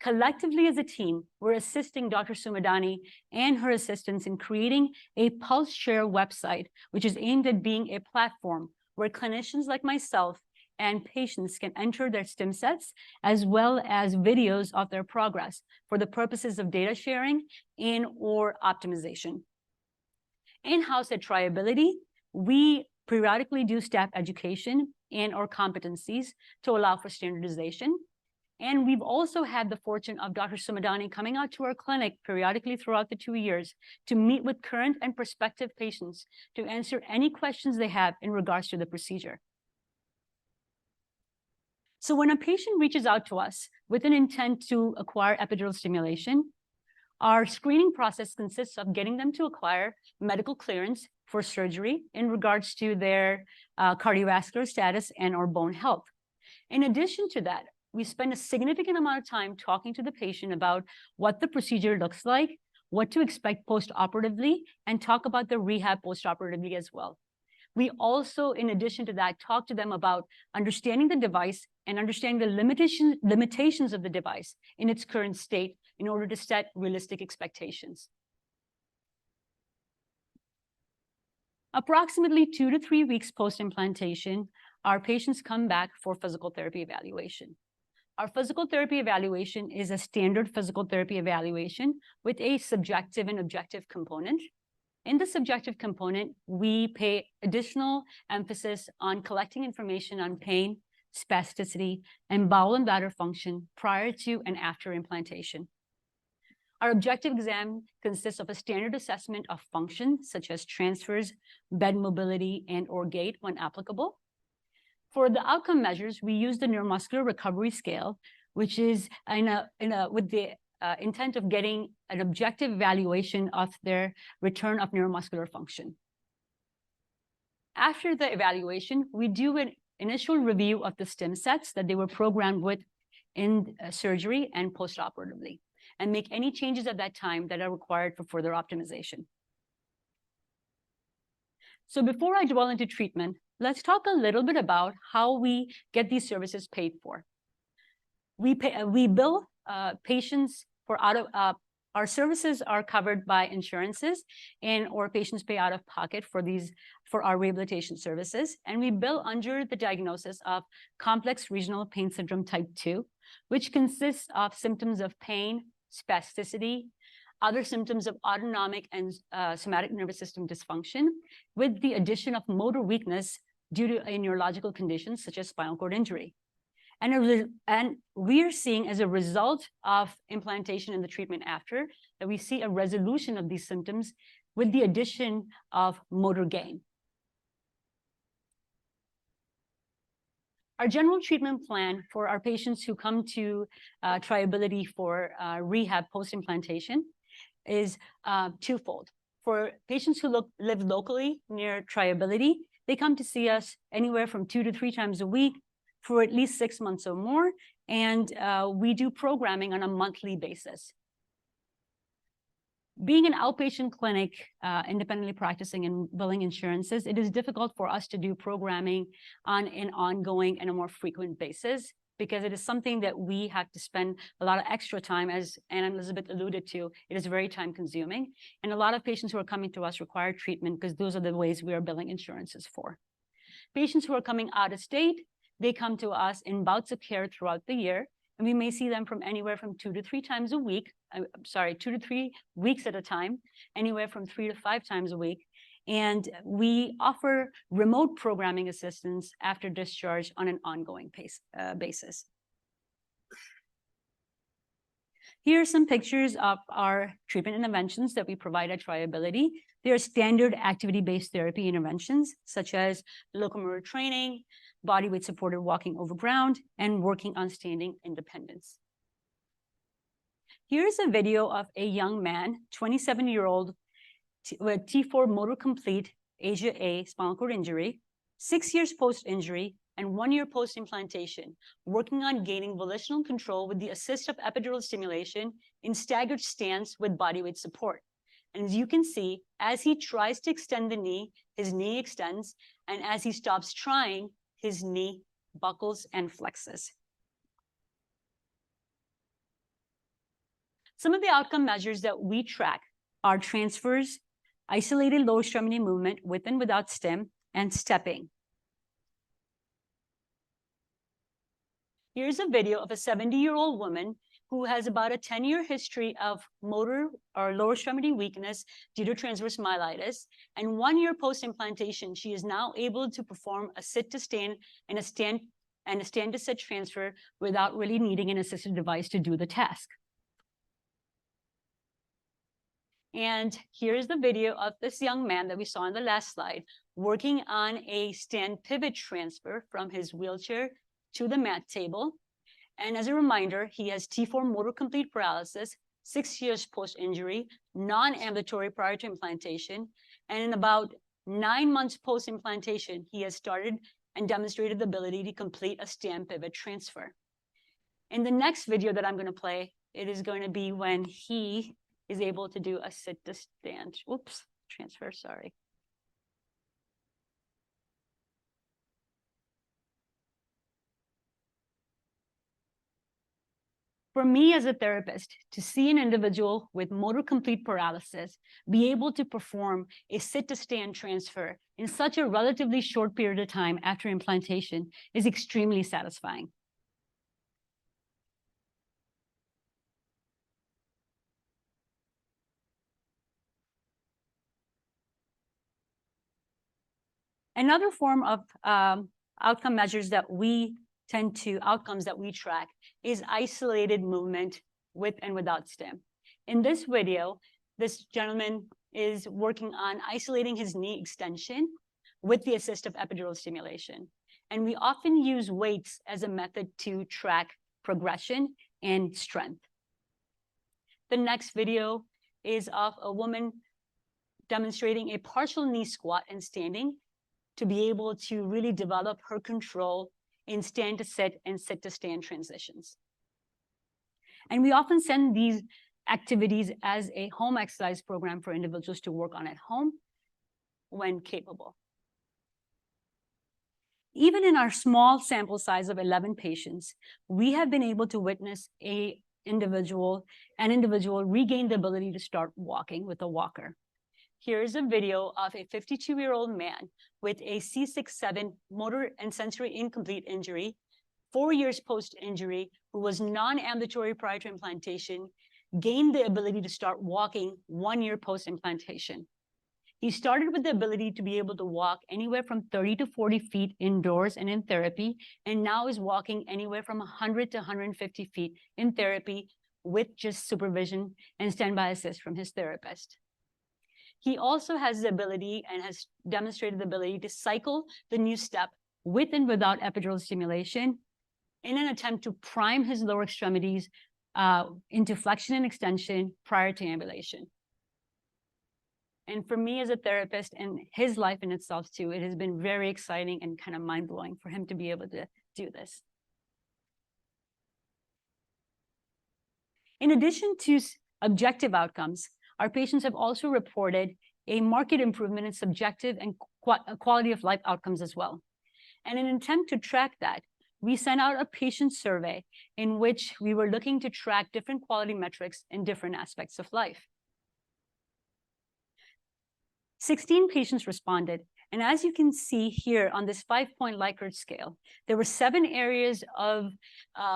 Collectively as a team, we're assisting Dr. Sumadani and her assistants in creating a Pulse Share website, which is aimed at being a platform where clinicians like myself and patients can enter their stim sets as well as videos of their progress for the purposes of data sharing and or optimization. In-house at Triability, we periodically do staff education and or competencies to allow for standardization. And we've also had the fortune of Dr. Sumadani coming out to our clinic periodically throughout the 2 years to meet with current and prospective patients to answer any questions they have in regards to the procedure. So when a patient reaches out to us with an intent to acquire epidural stimulation, our screening process consists of getting them to acquire medical clearance for surgery in regards to their cardiovascular status and or bone health. In addition to that, we spend a significant amount of time talking to the patient about what the procedure looks like, what to expect post-operatively, and talk about the rehab post-operatively as well. We also, in addition to that, talk to them about understanding the device and understanding the limitations of the device in its current state in order to set realistic expectations. Approximately 2 to 3 weeks post-implantation, our patients come back for physical therapy evaluation. Our physical therapy evaluation is a standard physical therapy evaluation with a subjective and objective component. In the subjective component, we pay additional emphasis on collecting information on pain, spasticity, and bowel and bladder function prior to and after implantation. Our objective exam consists of a standard assessment of function, such as transfers, bed mobility, and or gait when applicable. For the outcome measures, we use the neuromuscular recovery scale, which is with the intent of getting an objective evaluation of their return of neuromuscular function. After the evaluation, we do an initial review of the stim sets that they were programmed with in surgery and post-operatively, and make any changes at that time that are required for further optimization. So before I dwell into treatment, let's talk a little bit about how we get these services paid for. We bill patients for our services are covered by insurances and or patients pay out of pocket for our rehabilitation services. And we bill under the diagnosis of complex regional pain syndrome type 2, which consists of symptoms of pain, spasticity, other symptoms of autonomic and somatic nervous system dysfunction, with the addition of motor weakness due to a neurological condition such as spinal cord injury. And we are seeing, as a result of implantation and the treatment after, that we see a resolution of these symptoms with the addition of motor gain. Our general treatment plan for our patients who come to Triability for rehab post-implantation is twofold. For patients who live locally near Triability, they come to see us anywhere from 2 to 3 times a week for at least 6 months or more, and we do programming on a monthly basis. Being an outpatient clinic, independently practicing and billing insurances, it is difficult for us to do programming on an ongoing and a more frequent basis, because it is something that we have to spend a lot of extra time, as Anna and Elizabeth alluded to. It is very time consuming. And a lot of patients who are coming to us require treatment because those are the ways we are billing insurances for. Patients who are coming out of state, they come to us in bouts of care throughout the year. And we may see them from anywhere from 2 to 3 times a week. 2 to 3 weeks at a time, anywhere from 3 to 5 times a week. And we offer remote programming assistance after discharge on an ongoing basis. Here are some pictures of our treatment interventions that we provide at Triability. They are standard activity-based therapy interventions, such as locomotor training, body weight supported walking over ground, and working on standing independence. Here's a video of a young man, 27-year-old, with T4 motor complete, Asia A spinal cord injury, 6 years post-injury, and 1 year post-implantation, working on gaining volitional control with the assist of epidural stimulation in staggered stance with body weight support. And as you can see, as he tries to extend the knee, his knee extends, and as he stops trying, his knee buckles and flexes. Some of the outcome measures that we track are transfers, isolated lower extremity movement with and without stim, and stepping. Here's a video of a 70-year-old woman who has about a 10-year history of motor or lower extremity weakness due to transverse myelitis. And 1 year post-implantation, she is now able to perform a sit to stand and a stand to sit transfer without really needing an assistive device to do the task. And here's the video of this young man that we saw in the last slide, working on a stand pivot transfer from his wheelchair to the mat table. And as a reminder, he has T4 motor complete paralysis, 6 years post-injury, non-ambulatory prior to implantation. And in about 9 months post-implantation, he has started and demonstrated the ability to complete a stand pivot transfer. In the next video that I'm going to play, it is going to be when he is able to do a sit to stand. Oops, transfer, sorry. For me as a therapist, to see an individual with motor complete paralysis be able to perform a sit to stand transfer in such a relatively short period of time after implantation is extremely satisfying. Another form of outcome measures that we outcomes that we track is isolated movement with and without stim. In this video, this gentleman is working on isolating his knee extension with the assist of epidural stimulation. And we often use weights as a method to track progression and strength. The next video is of a woman demonstrating a partial knee squat and standing to be able to really develop her control in stand to sit and sit to stand transitions. And we often send these activities as a home exercise program for individuals to work on at home when capable. Even in our small sample size of 11 patients, we have been able to witness an individual regain the ability to start walking with a walker. Here's a video of a 52-year-old man with a C6-7 motor and sensory incomplete injury, 4 years post-injury, who was non-ambulatory prior to implantation, gained the ability to start walking 1 year post-implantation. He started with the ability to be able to walk anywhere from 30 to 40 feet indoors and in therapy, and now is walking anywhere from 100 to 150 feet in therapy with just supervision and standby assist from his therapist. He also has the ability and has demonstrated the ability to cycle the new step with and without epidural stimulation in an attempt to prime his lower extremities into flexion and extension prior to ambulation. And for me as a therapist and his life in itself too, it has been very exciting and kind of mind-blowing for him to be able to do this. In addition to objective outcomes, our patients have also reported a marked improvement in subjective and quality of life outcomes as well. And in an attempt to track that, we sent out a patient survey in which we were looking to track different quality metrics in different aspects of life. 16 patients responded. And as you can see here on this 5-point Likert scale, there were 7 areas of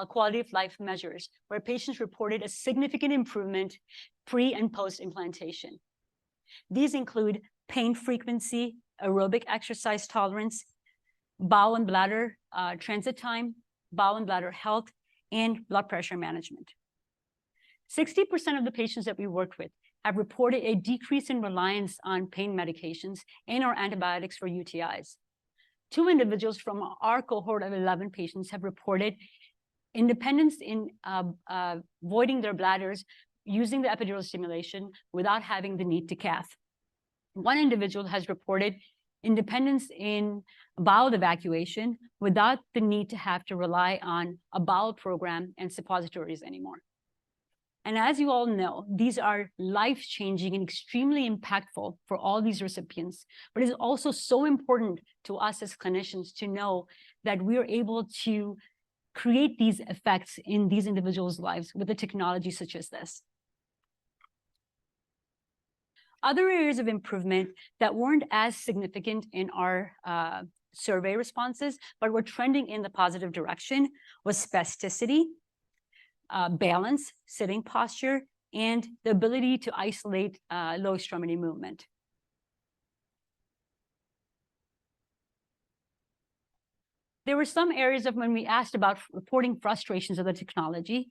quality of life measures where patients reported a significant improvement pre and post implantation. These include pain frequency, aerobic exercise tolerance, bowel and bladder transit time, bowel and bladder health, and blood pressure management. 60% of the patients that we worked with have reported a decrease in reliance on pain medications and or antibiotics for UTIs. 2 individuals from our cohort of 11 patients have reported independence in voiding their bladders using the epidural stimulation without having the need to cath. 1 individual has reported independence in bowel evacuation without the need to have to rely on a bowel program and suppositories anymore. And as you all know, these are life-changing and extremely impactful for all these recipients. But it is also so important to us as clinicians to know that we are able to create these effects in these individuals' lives with a technology such as this. Other areas of improvement that weren't as significant in our survey responses, but were trending in the positive direction was spasticity, balance, sitting posture, and the ability to isolate low extremity movement. There were some areas of when we asked about reporting frustrations of the technology,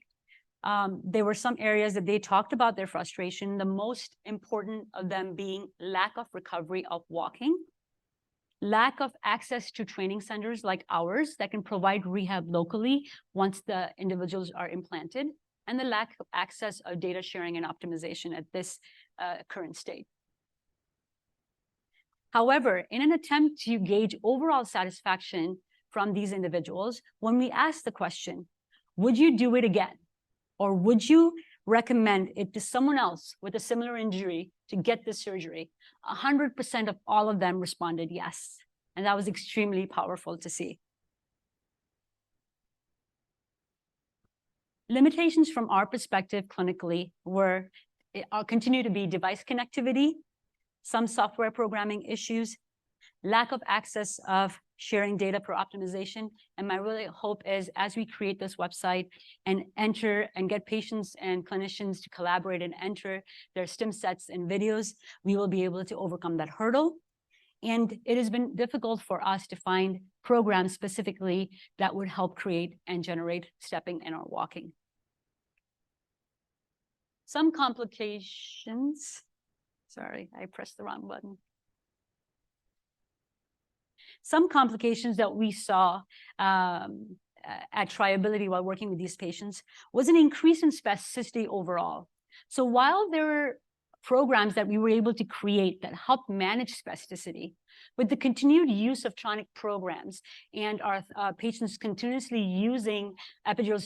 there were some areas that they talked about their frustration, the most important of them being lack of recovery of walking, lack of access to training centers like ours that can provide rehab locally once the individuals are implanted, and the lack of access of data sharing and optimization at this current state. However, in an attempt to gauge overall satisfaction from these individuals, when we asked the question, would you do it again? Or would you recommend it to someone else with a similar injury to get this surgery? 100% of all of them responded yes. And that was extremely powerful to see. Limitations from our perspective clinically continue to be device connectivity, some software programming issues, lack of access of sharing data for optimization. And my really hope is as we create this website and enter and get patients and clinicians to collaborate and enter their STIM sets and videos, we will be able to overcome that hurdle. And it has been difficult for us to find programs specifically that would help create and generate stepping and or walking. Some complications, sorry, I pressed the wrong button. Some complications that we saw at Triability while working with these patients was an increase in spasticity overall. So while there were programs that we were able to create that helped manage spasticity, with the continued use of tonic programs and our patients continuously using epidural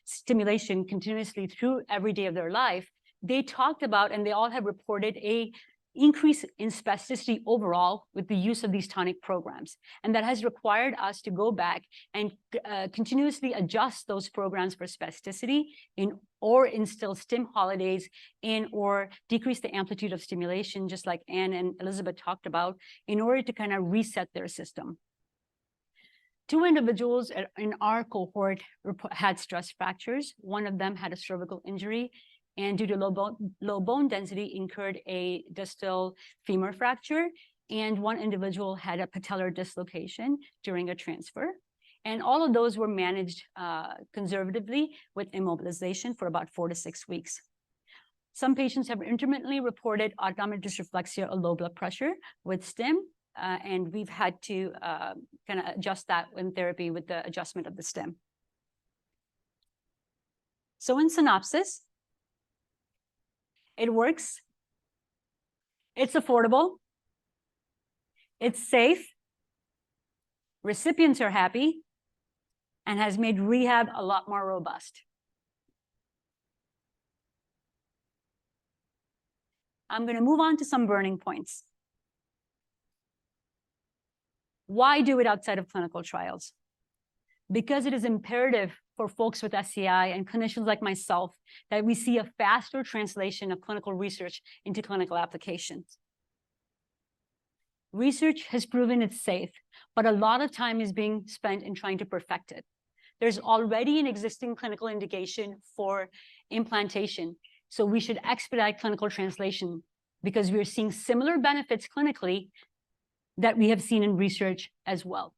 stimulation continuously through every day of their life, they talked about, and they all have reported a increase in spasticity overall with the use of these tonic programs. And that has required us to go back and continuously adjust those programs for spasticity or instill STIM holidays or decrease the amplitude of stimulation, just like Anne and Elizabeth talked about, in order to kind of reset their system. 2 individuals in our cohort had stress fractures. One of them had a cervical injury, and due to low bone density incurred a distal femur fracture, and one individual had a patellar dislocation during a transfer. And all of those were managed conservatively with immobilization for about 4 to 6 weeks. Some patients have intermittently reported autonomic dysreflexia or low blood pressure with Stim, and we've had to kind of adjust that in therapy with the adjustment of the Stim. So in synopsis, it works, it's affordable, it's safe, recipients are happy, and has made rehab a lot more robust. I'm going to move on to some burning points. Why do it outside of clinical trials? Because it is imperative for folks with SCI and clinicians like myself that we see a faster translation of clinical research into clinical applications. Research has proven it's safe, but a lot of time is being spent in trying to perfect it. There's already an existing clinical indication for implantation, so we should expedite clinical translation because we are seeing similar benefits clinically that we have seen in research as well.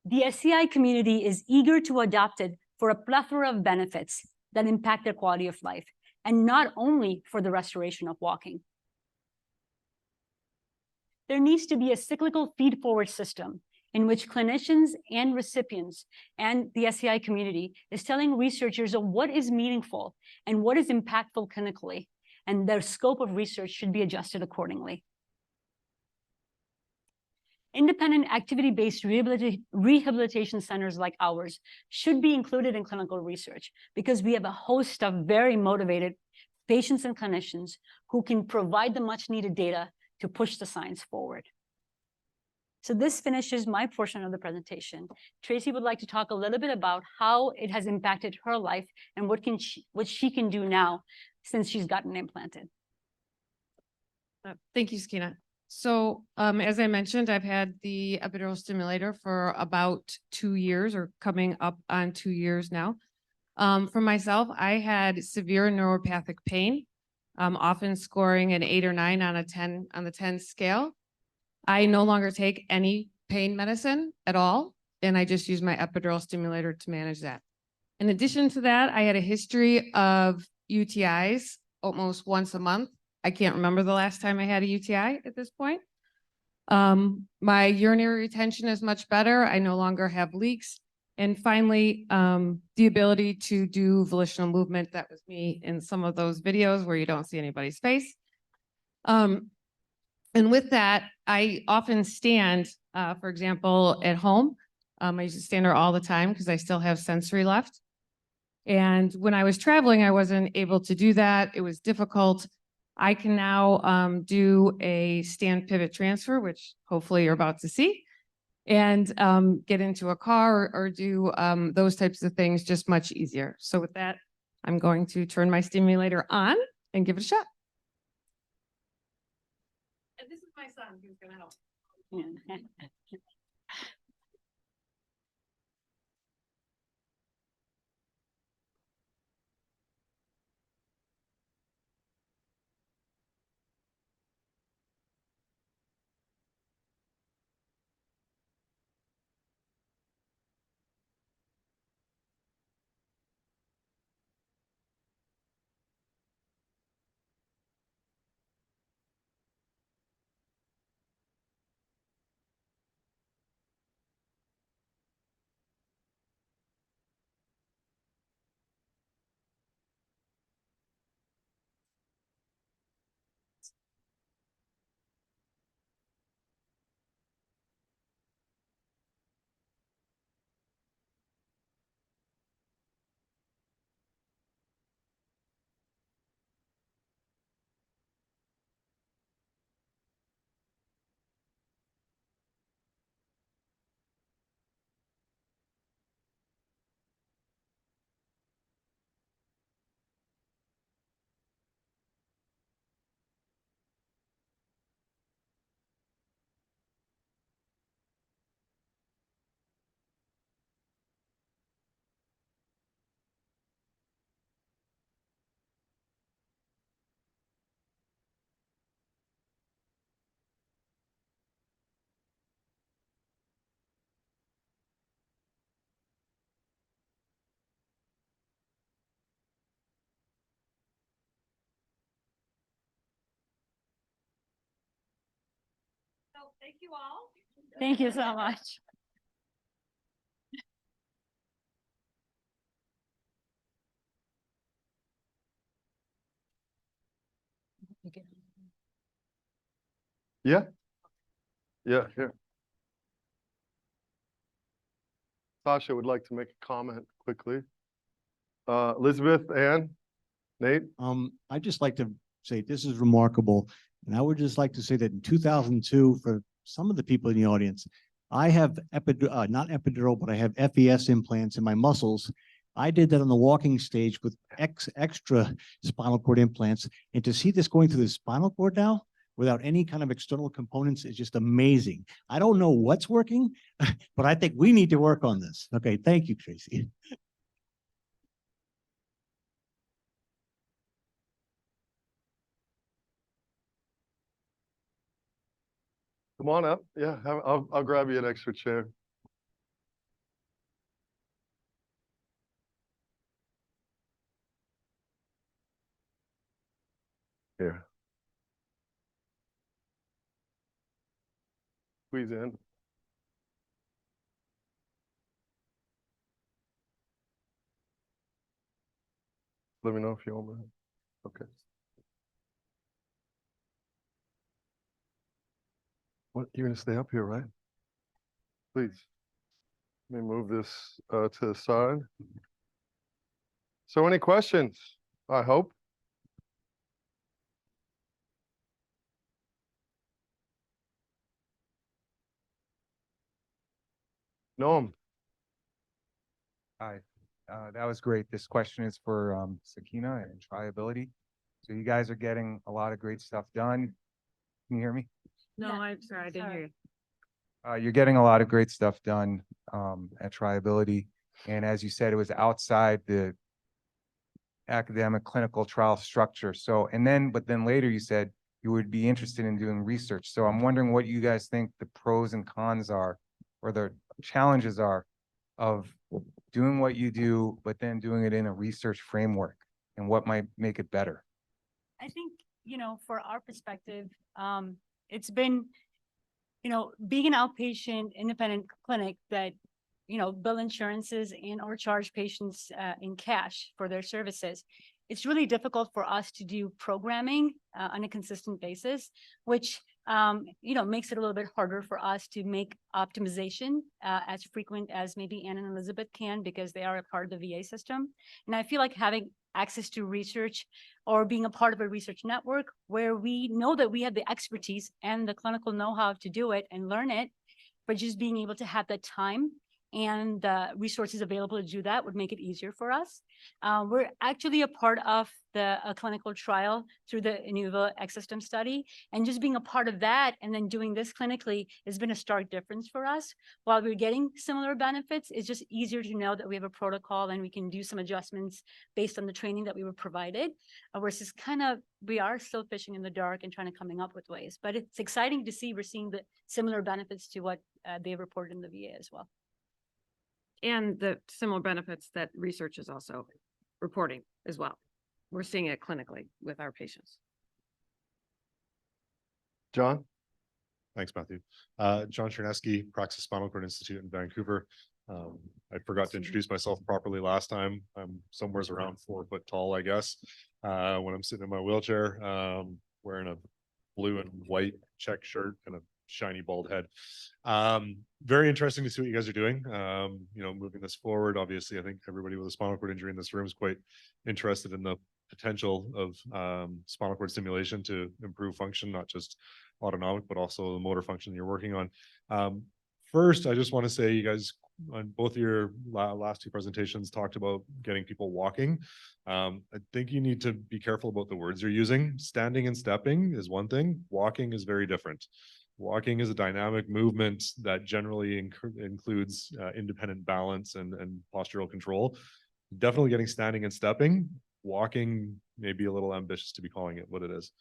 The SCI community is eager to adopt it for a plethora of benefits that impact their quality of life, and not only for the restoration of walking. There needs to be a cyclical feed-forward system in which clinicians and recipients and the SCI community is telling researchers of what is meaningful and what is impactful clinically, and their scope of research should be adjusted accordingly. Independent activity-based rehabilitation centers like ours should be included in clinical research because we have a host of very motivated patients and clinicians who can provide the much-needed data to push the science forward. So this finishes my portion of the presentation. Tracy would like to talk a little bit about how it has impacted her life and what she can do now since she's gotten implanted. Thank you, Sakina. So as I mentioned, I've had the epidural stimulator for about 2 years or coming up on 2 years now. For myself, I had severe neuropathic pain, often scoring an 8 or 9 on a 10 on the 10 scale. I no longer take any pain medicine at all, and I just use my epidural stimulator to manage that. In addition to that, I had a history of UTIs almost once a month. I can't remember the last time I had a UTI at this point. My urinary retention is much better. I no longer have leaks. And finally, the ability to do volitional movement. That was me in some of those videos where you don't see anybody's face. And with that, I often stand, for example, at home. I used to stand there all the time because I still have sensory left. And when I was traveling, I wasn't able to do that. It was difficult. I can now do a stand pivot transfer, which hopefully you're about to see, and get into a car or do those types of things just much easier. So with that, I'm going to turn my stimulator on and give it a shot. And this is my son who's going to help. Thank you all. Thank you so much. Yeah. Yeah, here. Sasha would like to make a comment quickly. Elizabeth, Ann, Nate? I'd just like to say this is remarkable. And I would just like to say that in 2002, for some of the people in the audience, I have not epidural, but I have FES implants in my muscles. I did that on the walking stage with extra spinal cord implants. And to see this going through the spinal cord now without any kind of external components is just amazing. I don't know what's working, but I think we need to work on this. Okay, thank you, Tracy. Come on up. Yeah, I'll grab you an extra chair. Here. Squeeze in. Let me know if you want me. Okay. What, you're gonna stay up here, right? Please. Let me move this to the side. So any questions? I hope. Noam. Hi, that was great. This question is for Sakina and triability. So you guys are getting a lot of great stuff done. Can you hear me? No, Yeah. I'm sorry, I didn't hear you. You're getting a lot of great stuff done at triability. And as you said, it was outside the academic clinical trial structure. So, but then later you said you would be interested in doing research. So I'm wondering what you guys think the pros and cons are, or the challenges are of doing what you do, but then doing it in a research framework, and what might make it better. I think, for our perspective, it's been, being an outpatient independent clinic that, bill insurances and or charge patients in cash for their services. It's really difficult for us to do programming on a consistent basis, which, makes it a little bit harder for us to make optimization as frequent as maybe Ann and Elizabeth can, because they are a part of the VA system. And I feel like having access to research or being a part of a research network where we know that we have the expertise and the clinical know-how to do it and learn it, but just being able to have the time and the resources available to do that would make it easier for us. We're actually a part of a clinical trial through the Inuvo X System study, and just being a part of that and then doing this clinically has been a stark difference for us. While we're getting similar benefits, it's just easier to know that we have a protocol and we can do some adjustments based on the training that we were provided, versus we are still fishing in the dark and trying to coming up with ways. But it's exciting to see we're seeing the similar benefits to what they reported in the VA as well. And the similar benefits that research is also reporting as well. We're seeing it clinically with our patients. John? Thanks, Matthew. John Chernesky, Praxis Spinal Cord Institute in Vancouver. I forgot to introduce myself properly last time. I'm somewhere around 4 foot tall, I guess, when I'm sitting in my wheelchair, wearing a blue and white check shirt and a shiny bald head. Very interesting to see what you guys are doing. Moving this forward. Obviously, I think everybody with a spinal cord injury in this room is quite interested in the potential of spinal cord stimulation to improve function, not just autonomic, but also the motor function you're working on. First, I just want to say you guys on both of your last two presentations talked about getting people walking. I think you need to be careful about the words you're using. Standing and stepping is one thing. Walking is very different. Walking is a dynamic movement that generally includes independent balance and postural control. Definitely getting standing and stepping. Walking may be a little ambitious to be calling it what it is.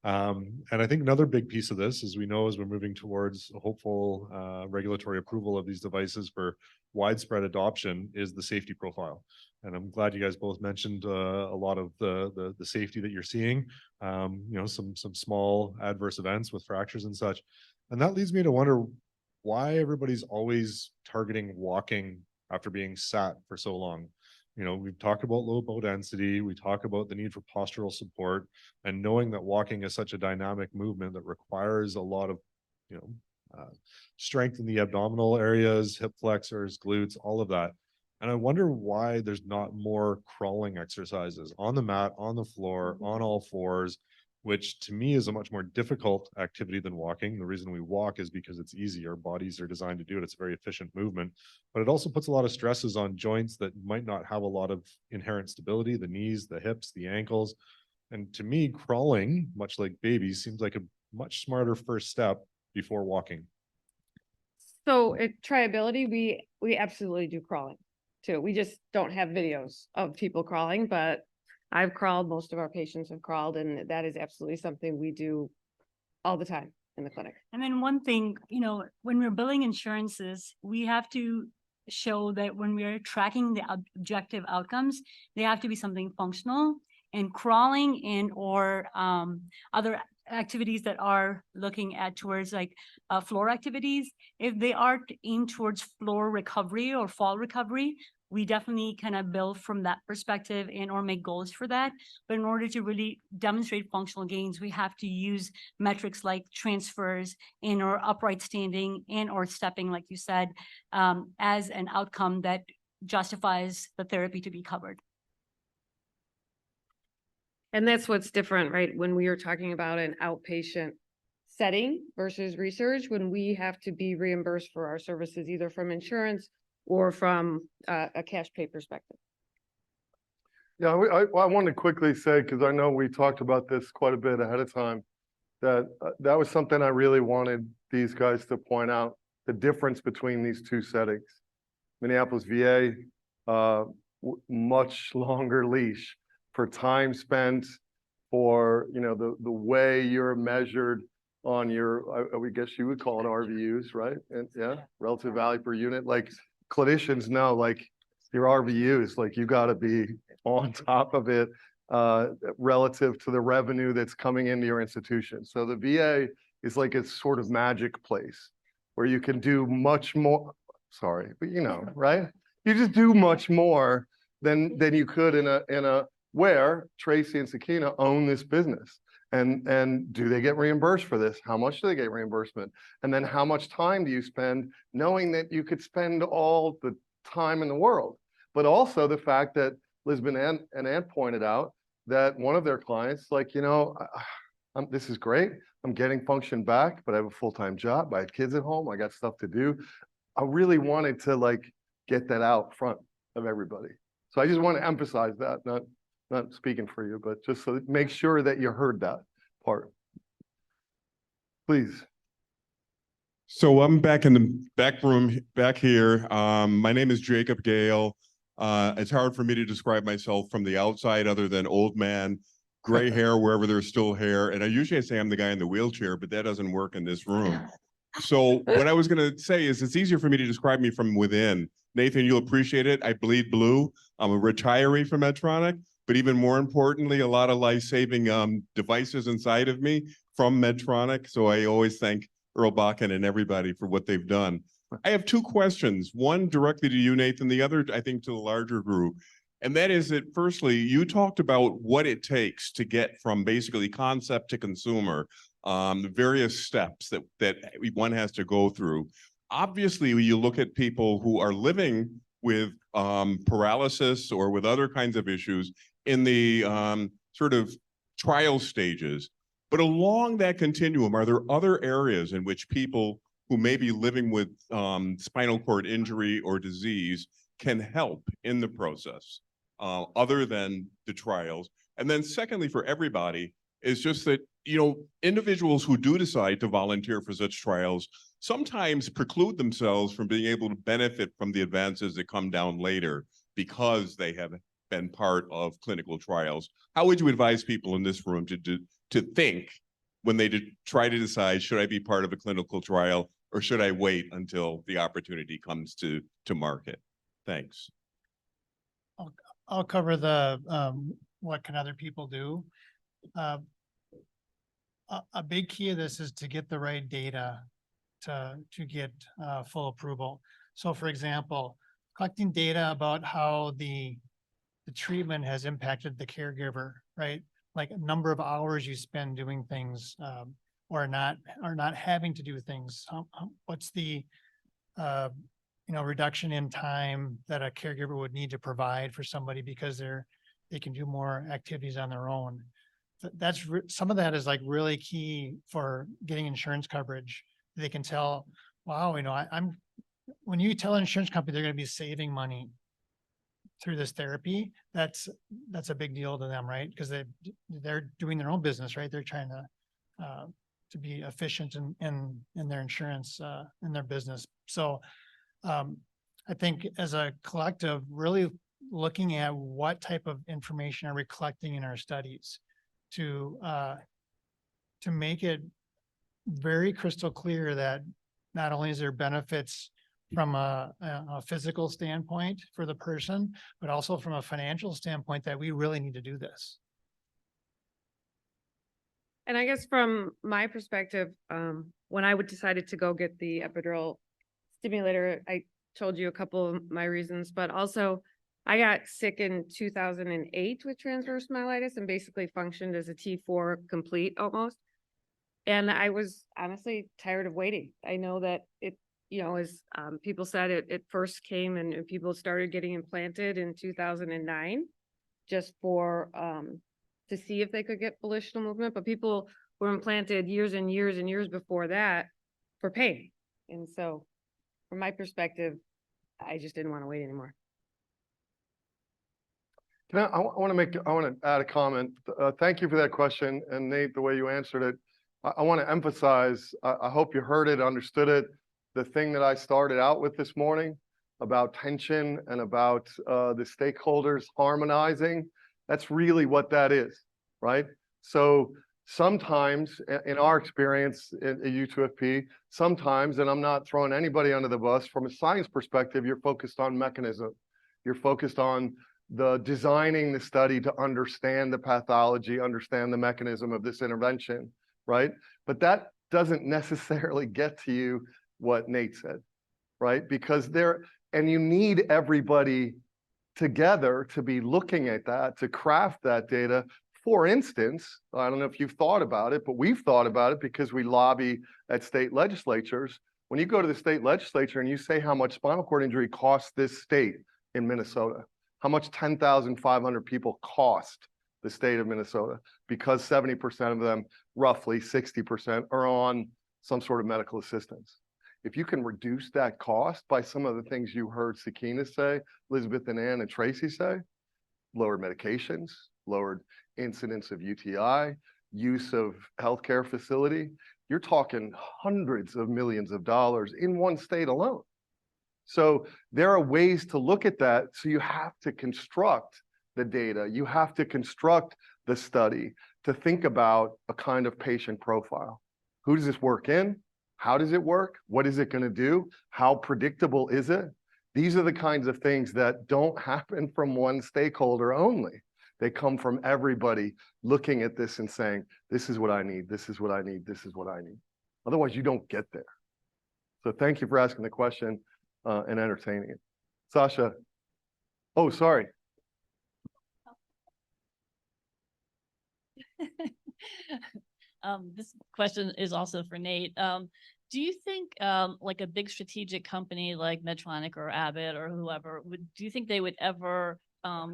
And I think another big piece of this is we know as we're moving towards a hopeful regulatory approval of these devices for widespread adoption is the safety profile. And I'm glad you guys both mentioned a lot of the safety that you're seeing, some small adverse events with fractures and such. And that leads me to wonder why everybody's always targeting walking after being sat for so long. You know, we've talked about low bone density, we talk about the need for postural support, and knowing that walking is such a dynamic movement that requires a lot of, you know, strength in the abdominal areas, hip flexors, glutes, all of that. And I wonder why there's not more crawling exercises on the mat, on the floor, on all fours, which to me is a much more difficult activity than walking. The reason we walk is because it's easy. Our bodies are designed to do it. It's a very efficient movement, but it also puts a lot of stresses on joints that might not have a lot of inherent stability, the knees, the hips, the ankles. And to me, crawling, much like babies, seems like a much smarter first step before walking. So at Triability, we absolutely do crawling too. We just don't have videos of people crawling, but I've crawled, most of our patients have crawled, and that is absolutely something we do all the time in the clinic. And then one thing, you know, when we're billing insurances, we have to show that when we're tracking the objective outcomes, they have to be something functional, and crawling and or other activities that are looking at towards like floor activities, if they are aimed towards floor recovery or fall recovery, we definitely kind of build from that perspective and or make goals for that. But in order to really demonstrate functional gains, we have to use metrics like transfers and or upright standing and or stepping, like you said, as an outcome that justifies the therapy to be covered. And that's what's different, right? When we are talking about an outpatient setting versus research, when we have to be reimbursed for our services, either from insurance or from a cash pay perspective. Yeah, I want to quickly say, because I know we talked about this quite a bit ahead of time, that that was something I really wanted these guys to point out, the difference between these two settings. Minneapolis VA, much longer leash for time spent, for, you know, the way you're measured on your, I guess you would call it RVUs, right? And yeah, relative value per unit. Like clinicians know, like your RVUs, like you got to be on top of it relative to the revenue that's coming into your institution. So the VA is like a sort of magic place where you can do much more. Sorry, but you know, right? You just do much more than you could in a where Tracy and Sakina own this business. And do they get reimbursed for this? How much do they get reimbursement? And then how much time do you spend knowing that you could spend all the time in the world? But also the fact that Lisbon and Ann pointed out that one of their clients, like, you know, this is great. I'm getting function back, but I have a full-time job. I have kids at home. I got stuff to do. I really wanted to like get that out front of everybody. So I just want to emphasize that, not speaking for you, but just so make sure that you heard that part. Please. So I'm back in the back room back here. My name is Jacob Gale. It's hard for me to describe myself from the outside other than old man, gray hair wherever there's still hair. And I usually say I'm the guy in the wheelchair, but that doesn't work in this room. So what I was going to say is it's easier for me to describe me from within. Nathan, you'll appreciate it. I bleed blue. I'm a retiree from Medtronic, but even more importantly, a lot of life-saving devices inside of me from Medtronic. So I always thank Earl Bakken and everybody for what they've done. I have two questions, one directly to you, Nathan, the other, I think, to the larger group. And that is that, firstly, you talked about what it takes to get from basically concept to consumer, the various steps that one has to go through. Obviously, when you look at people who are living with paralysis or with other kinds of issues in the sort of trial stages, but along that continuum, are there other areas in which people who may be living with spinal cord injury or disease can help in the process, other than the trials? And then secondly, for everybody, is just that, you know, individuals who do decide to volunteer for such trials sometimes preclude themselves from being able to benefit from the advances that come down later because they have been part of clinical trials. How would you advise people in this room to think when they try to decide, should I be part of a clinical trial or should I wait until the opportunity comes to market? Thanks. I'll cover the what can other people do. A big key of this is to get the right data to get full approval. So for example, collecting data about how the treatment has impacted the caregiver, right? Like a number of hours you spend doing things, or not having to do things. What's the reduction in time that a caregiver would need to provide for somebody because they can do more activities on their own. That's some of that is like really key for getting insurance coverage. They can tell, wow, when you tell an insurance company they're going to be saving money through this therapy, that's a big deal to them, right? Because they're doing their own business, right? They're trying to be efficient in their insurance, in their business. So I think as a collective, really looking at what type of information are we collecting in our studies to make it very crystal clear that not only is there benefits from a physical standpoint for the person, but also from a financial standpoint that we really need to do this. And I guess from my perspective, when I decided to go get the epidural stimulator, I told you a couple of my reasons, but also I got sick in 2008 with transverse myelitis and basically functioned as a T4 complete almost. And I was honestly tired of waiting. I know that it, as people said, it first came and people started getting implanted in 2009 just for, to see if they could get volitional movement, but people were implanted years and years and years before that for pain. And so from my perspective, I just didn't want to wait anymore. I want to add a comment. Thank you for that question. And Nate, the way you answered it, I want to emphasize, I hope you heard it, understood it. The thing that I started out with this morning about tension and about the stakeholders harmonizing, that's really what that is, right? So sometimes in our experience at U2FP, sometimes, and I'm not throwing anybody under the bus, from a science perspective, you're focused on mechanism. You're focused on the designing the study to understand the pathology, understand the mechanism of this intervention, right? But that doesn't necessarily get to you what Nate said, right? Because and you need everybody together to be looking at that, to craft that data. For instance, I don't know if you've thought about it, but we've thought about it because we lobby at state legislatures. When you go to the state legislature and you say how much spinal cord injury costs this state in Minnesota, how much 10,500 people cost the state of Minnesota, because 70% of them, roughly 60%, are on some sort of medical assistance. If you can reduce that cost by some of the things you heard Sakina say, Elizabeth and Ann and Tracy say, lowered medications, lowered incidence of UTI, use of healthcare facility, you're talking hundreds of millions of dollars in one state alone. So there are ways to look at that. So you have to construct the data. You have to construct the study to think about a kind of patient profile. Who does this work in? How does it work? What is it going to do? How predictable is it? These are the kinds of things that don't happen from one stakeholder only. They come from everybody looking at this and saying, this is what I need, this is what I need, this is what I need. Otherwise, you don't get there. So thank you for asking the question and entertaining it. Sasha. Oh, sorry. This question is also for Nate. Do you think like a big strategic company like Medtronic or Abbott or whoever, do you think they would ever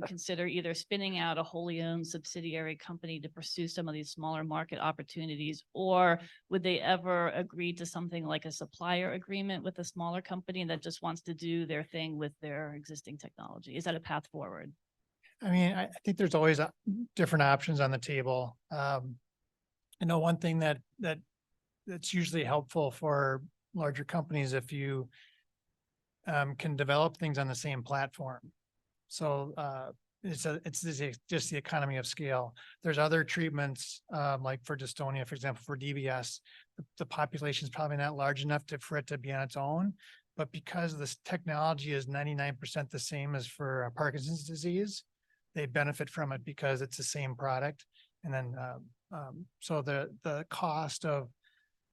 consider either spinning out a wholly owned subsidiary company to pursue some of these smaller market opportunities, or would they ever agree to something like a supplier agreement with a smaller company that just wants to do their thing with their existing technology? Is that a path forward? I mean, I think there's always different options on the table. One thing that's usually helpful for larger companies if you can develop things on the same platform. So it's just the economy of scale. There's other treatments like for dystonia, for example, for DBS, the population is probably not large enough for it to be on its own. But because this technology is 99% the same as for Parkinson's disease, they benefit from it because it's the same product. And then so the cost of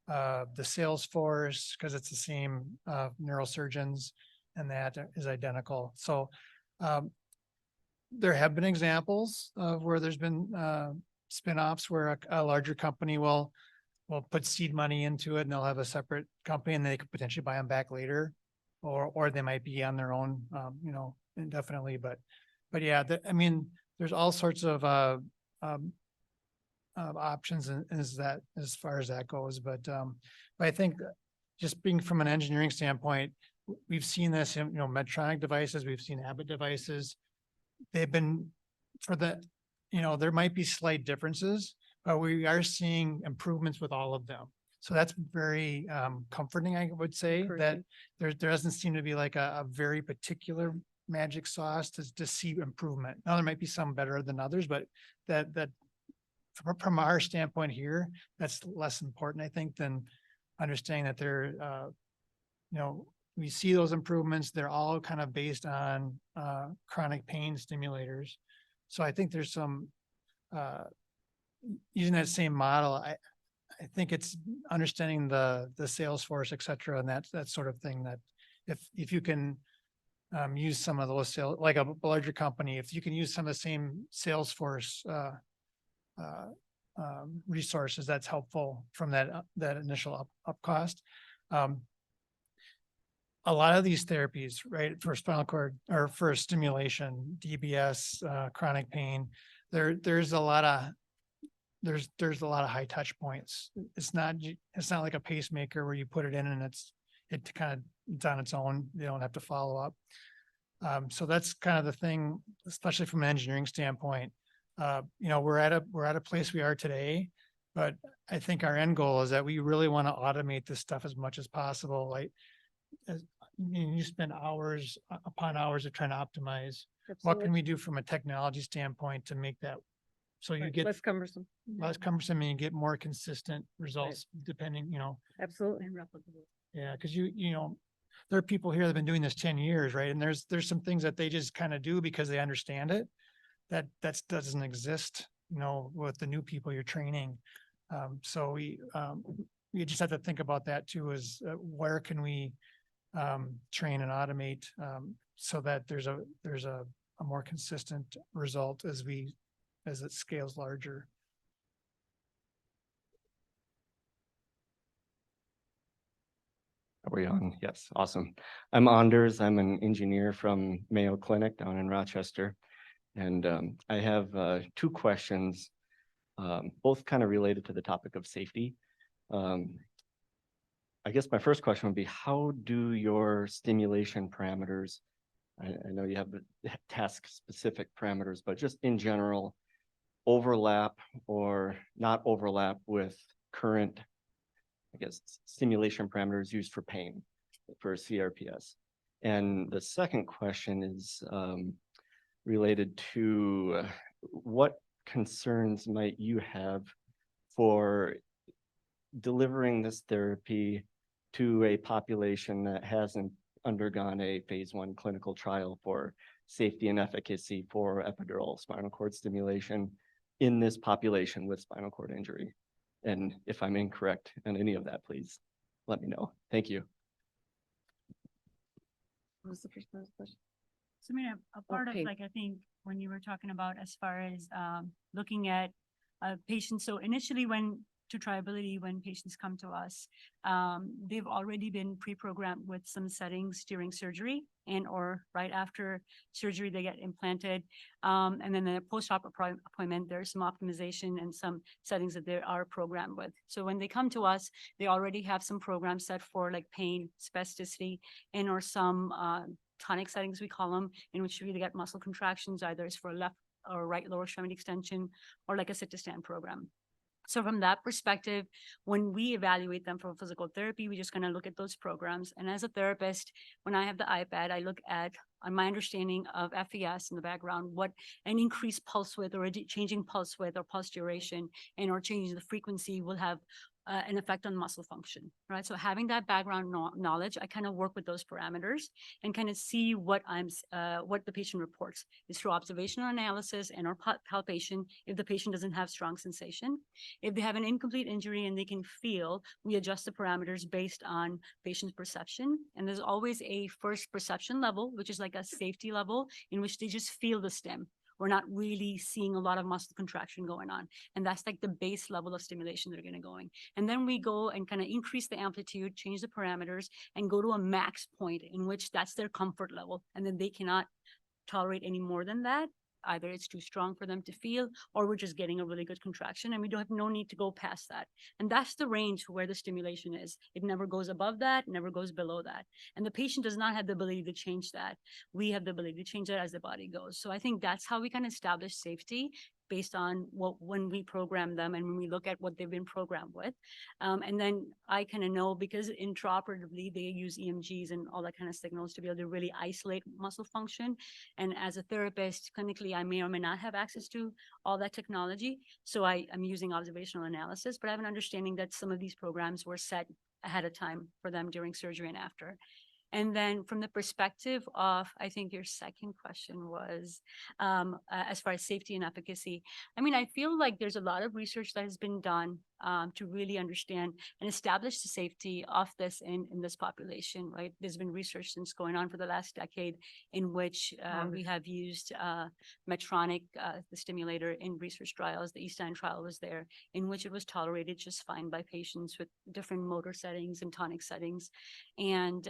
the sales force, because it's the same neurosurgeons, and that is identical. So there have been examples of where there's been spin-offs where a larger company will put seed money into it, and they'll have a separate company, and they could potentially buy them back later, or they might be on their own, you know, indefinitely. But yeah, I mean, there's all sorts of options as far as that goes. But I think just being from an engineering standpoint, we've seen this in, you know, Medtronic devices, we've seen Abbott devices. They've been you know, there might be slight differences, but we are seeing improvements with all of them. So that's very comforting, I would say, that there doesn't seem to be like a very particular magic sauce to see improvement. Now, there might be some better than others, but that from our standpoint here, that's less important, I think, than understanding that they're, you know, we see those improvements. They're all kind of based on chronic pain stimulators. So I think there's some, using that same model, I think it's understanding the sales force, et cetera, and that sort of thing, that if you can use some of those sales, like a larger company, if you can use some of the same sales force resources, that's helpful from that initial up cost. A lot of these therapies, right, for spinal cord or for stimulation, DBS, chronic pain, there's a lot of high touch points. It's not like a pacemaker where you put it in and it's on its own. You don't have to follow up. So that's kind of the thing, especially from an engineering standpoint. You know, we're at a place we are today, but I think our end goal is that we really want to automate this stuff as much as possible. Like, you spend hours upon hours of trying to optimize. What can we do from a technology standpoint to make that so you get less cumbersome? And you get more consistent results depending, you know. Absolutely, and replicable. Yeah, because you know, there are people here that have been doing this 10 years, right? And there's some things that they just kind of do because they understand it. That doesn't exist, you know, with the new people you're training. So we just have to think about that too, is where can we train and automate so that there's a more consistent result as it scales larger. Are we on? Yes, awesome. I'm Anders. I'm an engineer from Mayo Clinic down in Rochester. And I have two questions, both kind of related to the topic of safety. I guess my first question would be, how do your stimulation parameters, I know you have the task-specific parameters, but just in general, overlap or not overlap with current, I guess, stimulation parameters used for pain, for CRPS? And the second question is related to what concerns might you have for delivering this therapy to a population that hasn't undergone a phase 1 clinical trial for safety and efficacy for epidural spinal cord stimulation in this population with spinal cord injury? And if I'm incorrect on any of that, please let me know. Thank you. What was the first part of the question? So I mean, a part Okay. of, like, I think when you were talking about as far as looking at patients. So initially to triability, when patients come to us, they've already been pre-programmed with some settings during surgery and or right after surgery, they get implanted. And then the post-op appointment, there's some optimization and some settings that they are programmed with. So when they come to us, they already have some programs set for like pain, spasticity, and or some tonic settings, we call them, in which you either get muscle contractions, either it's for left or right lower extremity extension, or like a sit to stand program. So from that perspective, when we evaluate them for physical therapy, we just kind of look at those programs. And as a therapist, when I have the iPad, I look at, on my understanding of FES in the background, what an increased pulse width or a changing pulse width or pulse duration and or changing the frequency will have an effect on muscle function, right? So having that background knowledge, I kind of work with those parameters and kind of see what what the patient reports is through observational analysis and or palpation if the patient doesn't have strong sensation. If they have an incomplete injury and they can feel, we adjust the parameters based on patient's perception. And there's always a first perception level, which is like a safety level in which they just feel the stim. We're not really seeing a lot of muscle contraction going on. And that's like the base level of stimulation they're gonna going. And then we go and kind of increase the amplitude, change the parameters, and go to a max point in which that's their comfort level. And then they cannot tolerate any more than that. Either it's too strong for them to feel, or we're just getting a really good contraction and we don't have no need to go past that. And that's the range where the stimulation is. It never goes above that, never goes below that. And the patient does not have the ability to change that. We have the ability to change that as the body goes. So I think that's how we can establish safety based on when we program them and when we look at what they've been programmed with. And then I kind of know, because intraoperatively they use EMGs and all that kind of signals to be able to really isolate muscle function. And as a therapist, clinically, I may or may not have access to all that technology. So I'm using observational analysis, but I have an understanding that some of these programs were set ahead of time for them during surgery and after. And then from the perspective of, I think your second question was, as far as safety and efficacy, I mean, I feel like there's a lot of research that has been done to really understand and establish the safety of this in this population, right? There's been research since going on for the last decade in which we have used Medtronic, the stimulator, in research trials. The East End trial was there, in which it was tolerated just fine by patients with different motor settings and tonic settings. And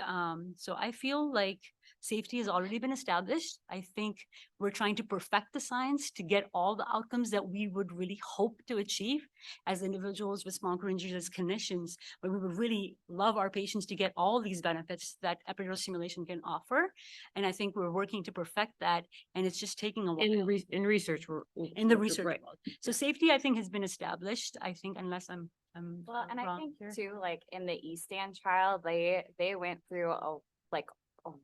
so I feel like safety has already been established. I think we're trying to perfect the science to get all the outcomes that we would really hope to achieve as individuals with spinal cord injuries, as clinicians, but we would really love our patients to get all these benefits that epidural stimulation can offer. And I think we're working to perfect that, and it's just taking a while. In research, In the research right. world. So safety, I think, has been established, I think, unless I'm Well, and I wrong think here. too, like in the East End trial, they went through a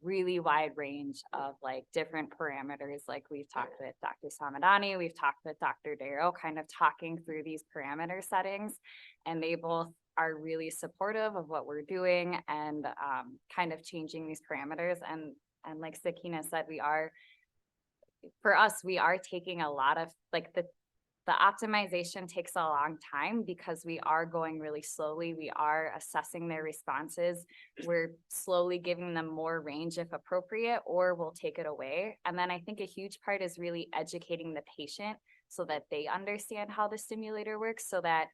really wide range of like different parameters. Like we've talked with Dr. Samadani, we've talked with Dr. Tarro, kind of talking through these parameter settings, and they both are really supportive of what we're doing and kind of changing these parameters. And like Sakina said, for us, we are taking a lot of like the optimization takes a long time because we are going really slowly. We are assessing their responses. We're slowly giving them more range if appropriate, or we'll take it away. And then I think a huge part is really educating the patient so that they understand how the stimulator works, so that,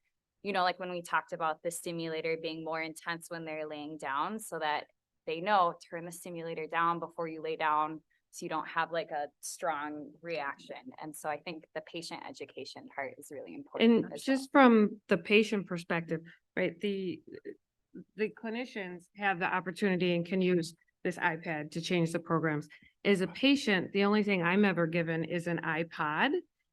you know, like when we talked about the stimulator being more intense when they're laying down, so that they know, turn the stimulator down before you lay down, so you don't have like a strong reaction. And so I think the patient education part is really important. And just from the patient perspective, right, the clinicians have the opportunity and can use this iPad to change the programs. As a patient, the only thing I'm ever given is an iPod.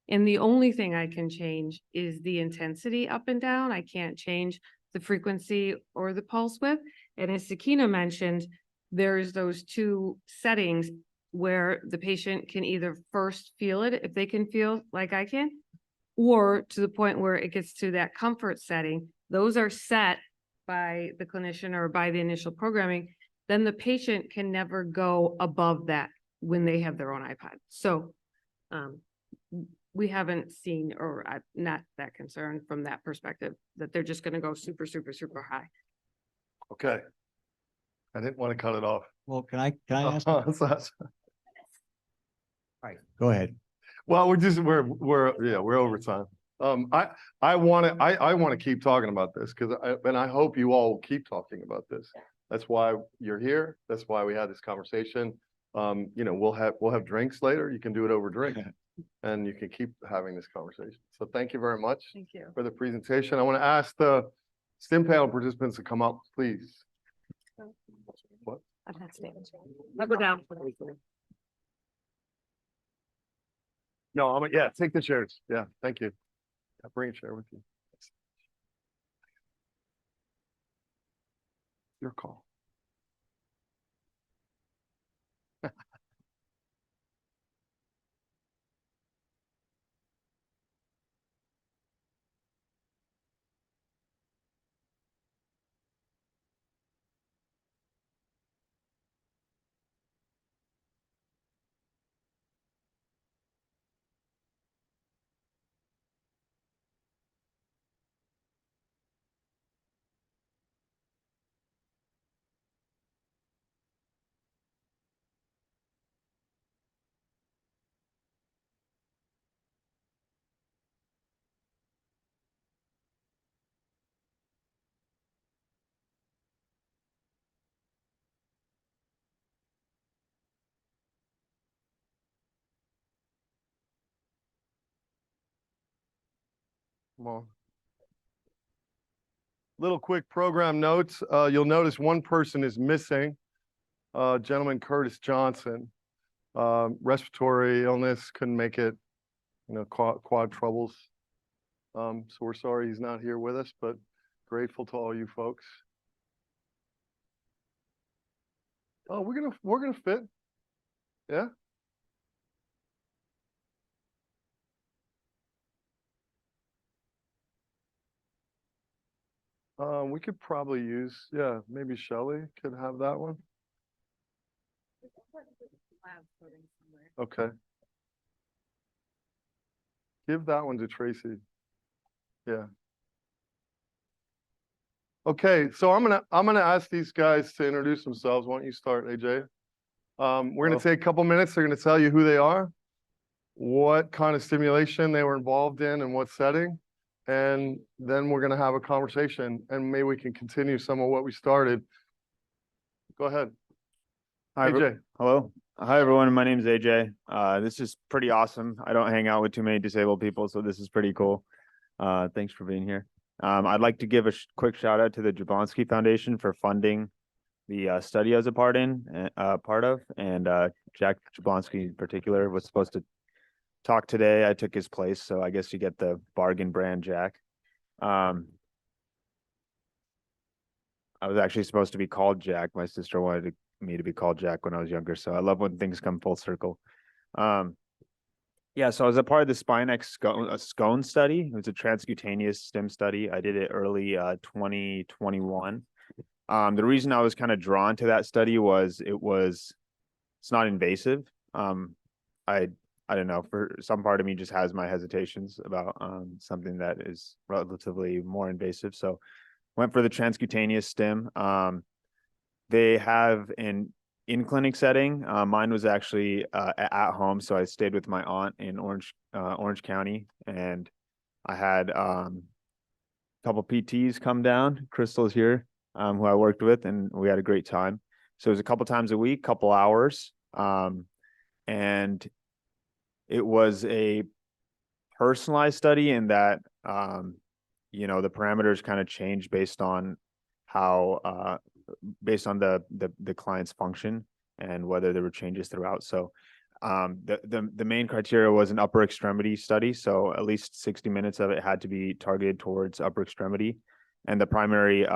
And the only thing I can change is the intensity up and down. I can't change the frequency or the pulse width. And as Sakina mentioned, there's those two settings where the patient can either first feel it, if they can feel like I can, or to the point where it gets to that comfort setting. Those are set by the clinician or by the initial programming. Then the patient can never go above that when they have their own iPod. So we haven't seen, or I'm not that concerned from that perspective, that they're just going to go super, super, super high. Okay. I didn't want to cut it off. Well, can I ask? Right. Go ahead. Well, we're over time. I want to keep talking about this because I hope you all will keep talking about this. That's why you're here. That's why we had this conversation. You know, we'll have drinks later. You can do it over drink and you can keep having this conversation. So thank you very much. Thank you. For the presentation. I want to ask the STIM panel participants to come up, please. What? I'll go down. No, yeah, take the chairs. Yeah, thank you. Yeah, bring a chair with you. Your call. Come on. Little quick program notes. You'll notice one person is missing. Gentleman Curtis Johnson. Respiratory illness, couldn't make it, quad troubles. So we're sorry he's not here with us, but grateful to all you folks. Oh, we're gonna fit. Yeah. We could probably use, maybe Shelley could have that one. Okay. Give that one to Tracy. Yeah. Okay, so I'm gonna ask these guys to introduce themselves. Why don't you start, Ajay? We're gonna take a couple minutes. They're gonna tell you who they are, what kind of stimulation they were involved in, and what setting. And then we're gonna have a conversation, and maybe we can continue some of what we started. Go ahead. Hi, Ajay. hello. Hi, everyone. My name is AJ. This is pretty awesome. I don't hang out with too many disabled people, so this is pretty cool. Thanks for being here. I'd like to give a quick shout out to the Jablonski Foundation for funding the study I was a part of, and Jack Jablonski in particular was supposed to talk today. I took his place, so I guess you get the bargain brand Jack. I was actually supposed to be called Jack. My sister wanted me to be called Jack when I was younger, so I love when things come full circle. Yeah, so I was a part of the SpineX scone study. It was a transcutaneous stim study. I did it early 2021. The reason I was kind of drawn to that study was it's not invasive. I don't know, for some part of me just has my hesitations about something that is relatively more invasive. So went for the transcutaneous stim. They have an in-clinic setting. Mine was actually at home, so I stayed with my aunt in Orange County, and I had a couple PTs come down. Crystal's here, who I worked with, and we had a great time. So it was a couple times a week, couple hours, and it was a personalized study in that the parameters kind of changed based on how based on the client's function and whether there were changes throughout. So the main criteria was an upper extremity study. So at least 60 minutes of it had to be targeted towards upper extremity. And the primary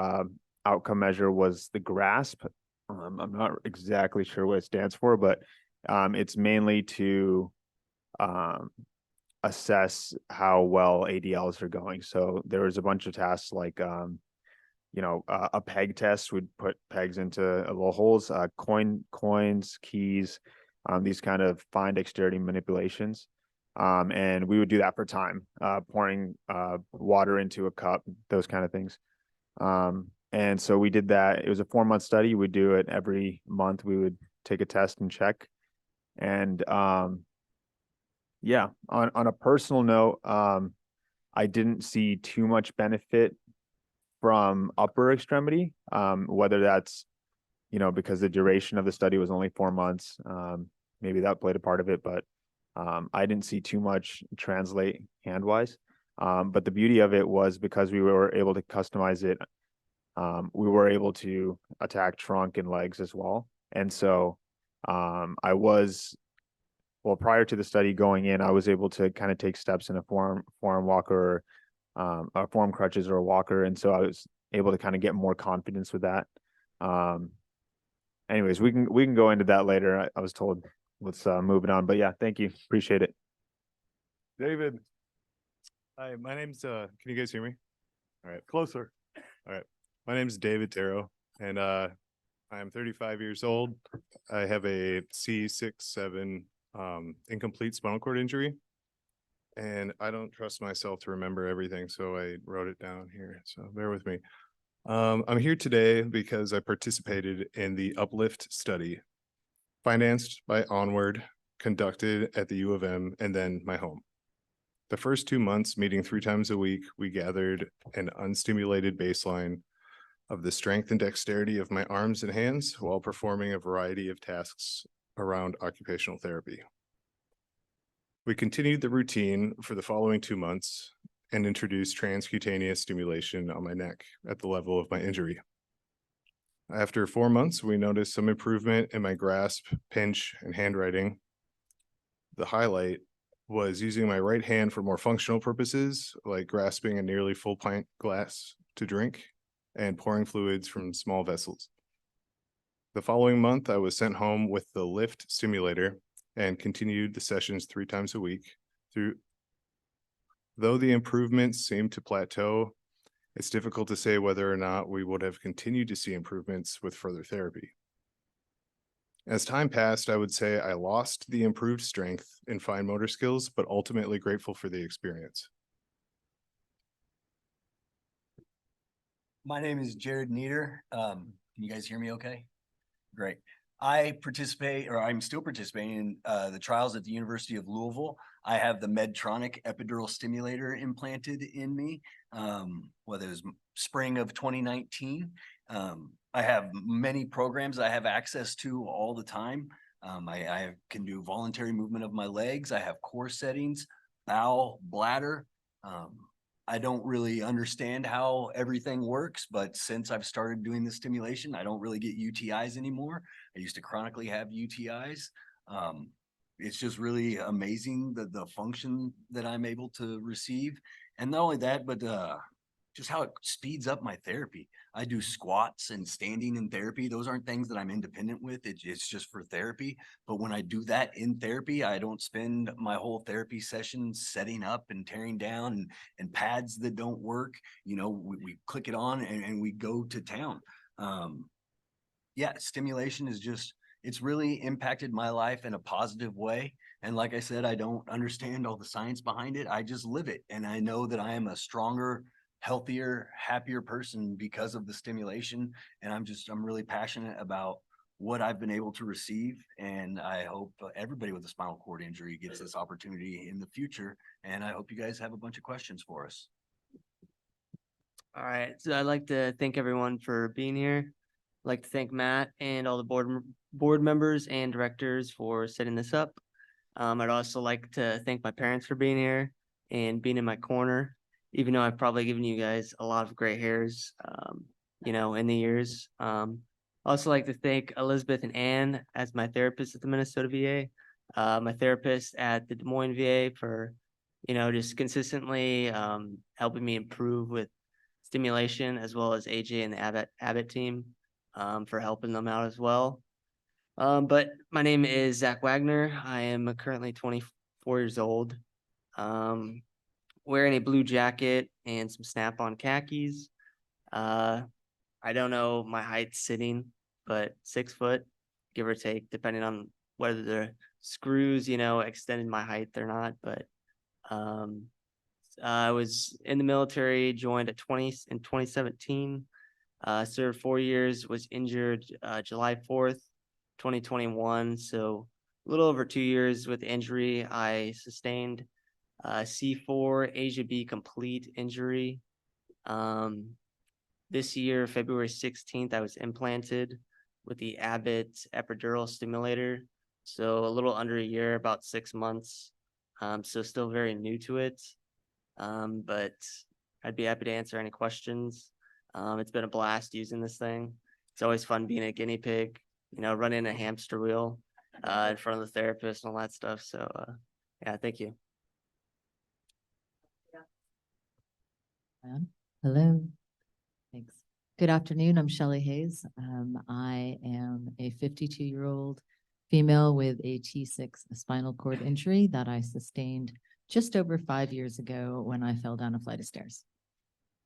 outcome measure was the GRASP. I'm not exactly sure what it stands for, but it's mainly to assess how well ADLs are going. So there was a bunch of tasks like a peg test would put pegs into little holes, coins, keys, these kind of fine dexterity manipulations. And we would do that for time, pouring water into a cup, those kind of things. And so we did that. It was a 4-month study. We'd do it every month. We would take a test and check. And yeah, on a personal note, I didn't see too much benefit from upper extremity, whether that's, because the duration of the study was only 4 months. Maybe that played a part of it, but I didn't see too much translate hand-wise. But the beauty of it was because we were able to customize it, we were able to attack trunk and legs as well. And so prior to the study going in, I was able to kind of take steps in a forearm walker, forearm crutches or a walker. And so I was able to kind of get more confidence with that. Anyways, we can go into that later. I was told let's move it on, but yeah, thank you. Appreciate it. David. Hi, my name's, can you guys hear me? All right. Closer. All right. My name is David Tarro, and I'm 35 years old. I have a C6-7 incomplete spinal cord injury, and I don't trust myself to remember everything, so I wrote it down here, so bear with me. I'm here today because I participated in the Uplift study, financed by Onward, conducted at the U of M, and then my home. The first 2 months, meeting 3 times a week, we gathered an unstimulated baseline of the strength and dexterity of my arms and hands while performing a variety of tasks around occupational therapy. We continued the routine for the following 2 months, and introduced transcutaneous stimulation on my neck at the level of my injury. After 4 months, we noticed some improvement in my grasp, pinch, and handwriting. The highlight was using my right hand for more functional purposes, like grasping a nearly full pint glass to drink and pouring fluids from small vessels. The following month, I was sent home with the lift stimulator and continued the sessions 3 times a week. Though the improvements seemed to plateau, it's difficult to say whether or not we would have continued to see improvements with further therapy. As time passed, I would say I lost the improved strength and fine motor skills, but ultimately grateful for the experience. My name is Jerod Neider. Can you guys hear me okay? Great. I'm still participating in the trials at the University of Louisville. I have the Medtronic epidural stimulator implanted in me, whether it was spring of 2019. I have many programs I have access to all the time. I can do voluntary movement of my legs. I have core settings, bowel, bladder. I don't really understand how everything works, but since I've started doing the stimulation, I don't really get UTIs anymore. I used to chronically have UTIs. It's just really amazing the function that I'm able to receive. And not only that, but just how it speeds up my therapy. I do squats and standing in therapy. Those aren't things that I'm independent with. It's just for therapy. But when I do that in therapy, I don't spend my whole therapy session setting up and tearing down and pads that don't work. You know, we click it on and we go to town. Yeah, stimulation is just, it's really impacted my life in a positive way. And like I said, I don't understand all the science behind it. I just live it. And I know that I am a stronger, healthier, happier person because of the stimulation. And I'm really passionate about what I've been able to receive. And I hope everybody with a spinal cord injury gets this opportunity in the future. And I hope you guys have a bunch of questions for us. All right, so I'd like to thank everyone for being here. I'd like to thank Matt and all the board members and directors for setting this up. I'd also like to thank my parents for being here and being in my corner, even though I've probably given you guys a lot of gray hairs, you know, in the years. I also like to thank Elizabeth and Ann as my therapist at the Minnesota VA, my therapist at the Des Moines VA for, you know, just consistently helping me improve with stimulation, as well as Ajay and the Abbott team for helping them out as well. But my name is Zach Wagner. I am currently 24 years old, wearing a blue jacket and some snap-on khakis. I don't know my height sitting, but 6 foot, give or take, depending on whether the screws, you know, extended my height or not. But I was in the military, joined in 2017, served 4 years, was injured July 4th, 2021. So a little over 2 years with injury. I sustained C4 Asia B complete injury. This year, February 16th, I was implanted with the Abbott epidural stimulator. So a little under a year, about 6 months. So still very new to it. But I'd be happy to answer any questions. It's been a blast using this thing. It's always fun being a guinea pig, you know, running a hamster wheel in front of the therapist and all that stuff. So yeah, thank you. Hello. Thanks. Good afternoon. I'm Shelley Hayes. I am a 52-year-old female with a T6 spinal cord injury that I sustained just over 5 years ago when I fell down a flight of stairs.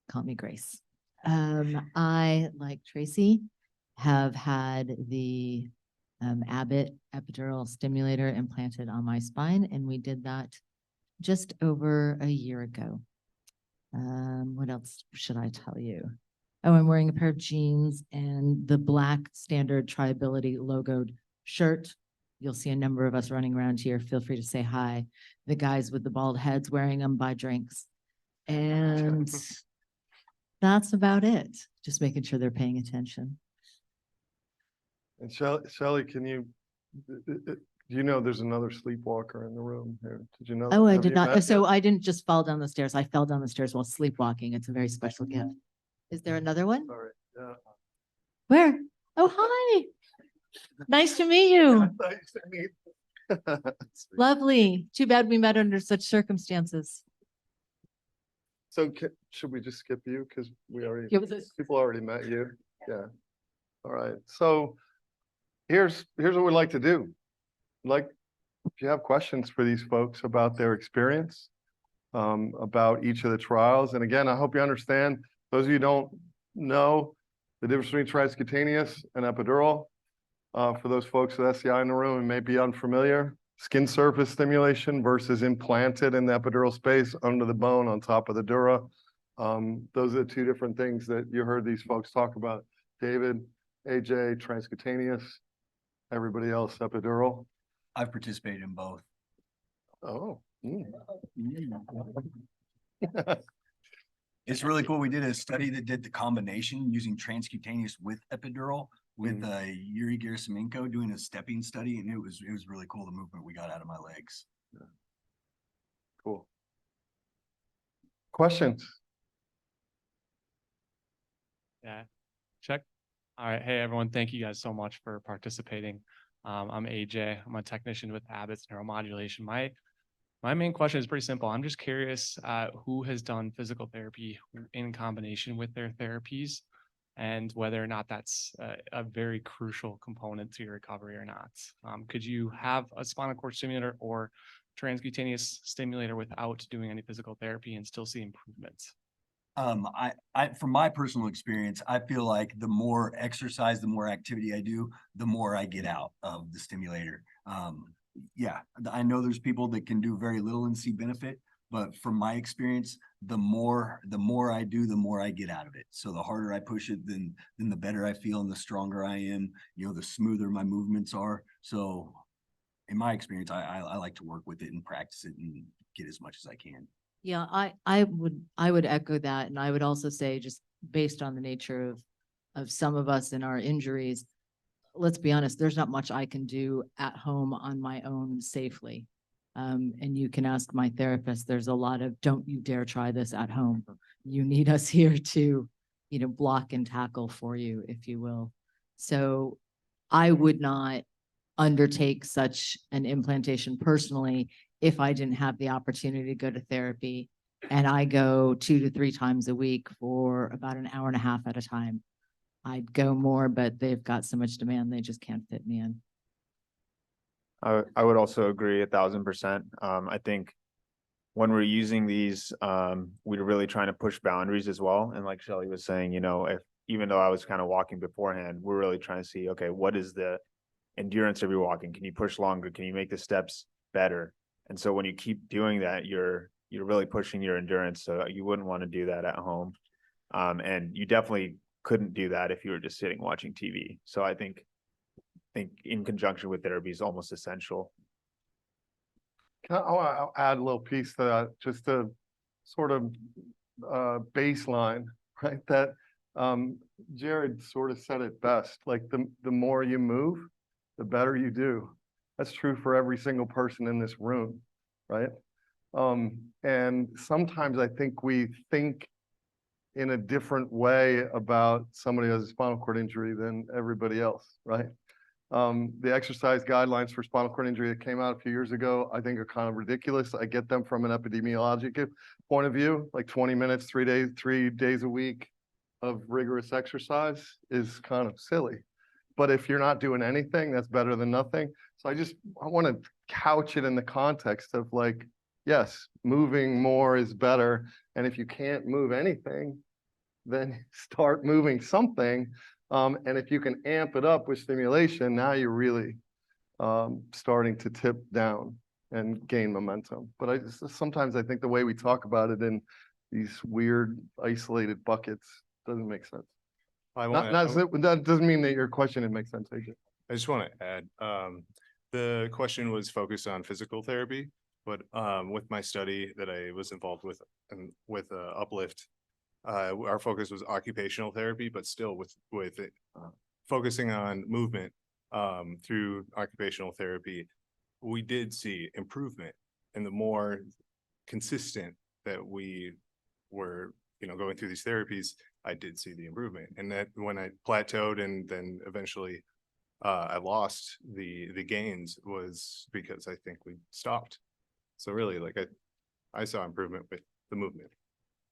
Call me Grace. I, like Tracy, have had the Abbott epidural stimulator implanted on my spine, and we did that just over a year ago. What else should I tell you? Oh, I'm wearing a pair of jeans and the black standard Tri-Ability logoed shirt. You'll see a number of us running around here. Feel free to say hi. The guys with the bald heads wearing them buy drinks. And that's about it. Just making sure they're paying attention. And Shelley, can you Do you know there's another sleepwalker in the room here? Did you know? Oh, that? I Have did you not. met So yet? I didn't just fall down the stairs. I fell down the stairs while sleepwalking. It's a very special gift. Is there another one? Sorry. Yeah. Where? Oh, hi. Nice to meet you. Nice to meet you. Lovely. Too bad we met under such circumstances. So should we just skip you? Because we already, Give us a- people already met you. Yeah. All right. So here's what we'd like to do. Like, if you have questions for these folks about their experience, about each of the trials. And again, I hope you understand, those of you who don't know the difference between transcutaneous and epidural. For those folks with SCI in the room and may be unfamiliar, skin surface stimulation versus implanted in the epidural space under the bone on top of the dura. Those are the two different things that you heard these folks talk about. David, AJ, transcutaneous, everybody else epidural. I've participated in both. Oh. It's really cool. We did a study that did the combination using transcutaneous with epidural with Yuri Gerasimenko doing a stepping study, and it was really cool, the movement we got out of my legs. Cool. Questions? Yeah, check. All right. Hey, everyone. Thank you guys so much for participating. I'm AJ. I'm a technician with Abbott's Neuromodulation. My main question is pretty simple. I'm just curious who has done physical therapy in combination with their therapies and whether or not that's a very crucial component to your recovery or not. Could you have a spinal cord stimulator or transcutaneous stimulator without doing any physical therapy and still see improvements? From my personal experience, I feel like the more exercise, the more activity I do, the more I get out of the stimulator. Yeah, I know there's people that can do very little and see benefit, but from my experience, the more I do, the more I get out of it. So the harder I push it, then the better I feel and the stronger I am, the smoother my movements are. So in my experience, I like to work with it and practice it and get as much as I can. Yeah, I would echo that. And I would also say, just based on the nature of some of us and our injuries, let's be honest, there's not much I can do at home on my own safely. And you can ask my therapist, there's a lot of, don't you dare try this at home. You need us here to, block and tackle for you, if you will. So I would not undertake such an implantation personally if I didn't have the opportunity to go to therapy. And I go 2 to 3 times a week for about an hour and a half at a time. I'd go more, but they've got so much demand, they just can't fit me in. I would also agree 1,000%. I think when we're using these, we're really trying to push boundaries as well. And like Shelley was saying, even though I was kind of walking beforehand, we're really trying to see, okay, what is the endurance of your walking? Can you push longer? Can you make the steps better? And so when you keep doing that, you're really pushing your endurance. So you wouldn't want to do that at home. And you definitely couldn't do that if you were just sitting watching TV. So I think in conjunction with therapy is almost essential. I'll add a little piece to that, just a sort of baseline, right? That Jerod sort of said it best, like the more you move, the better you do. That's true for every single person in this room, right? And sometimes I think we think in a different way about somebody who has a spinal cord injury than everybody else, right? The exercise guidelines for spinal cord injury that came out a few years ago, I think are kind of ridiculous. I get them from an epidemiologic point of view, like 20 minutes, 3 days a week of rigorous exercise is kind of silly. But if you're not doing anything, that's better than nothing. So I want to couch it in the context of like, yes, moving more is better. And if you can't move anything, then start moving something. And if you can amp it up with stimulation, now you're really starting to tip down and gain momentum. But sometimes I think the way we talk about it in these weird isolated buckets doesn't make sense. That doesn't mean that your question didn't make sense, AJ. I just want to add, the question was focused on physical therapy, but with my study that I was involved with Uplift, our focus was occupational therapy, but still with it, focusing on movement through occupational therapy. we did see improvement, and the more consistent that we were, going through these therapies, I did see the improvement. And that when I plateaued and then eventually I lost the gains was because I think we stopped. So really, like I saw improvement with the movement.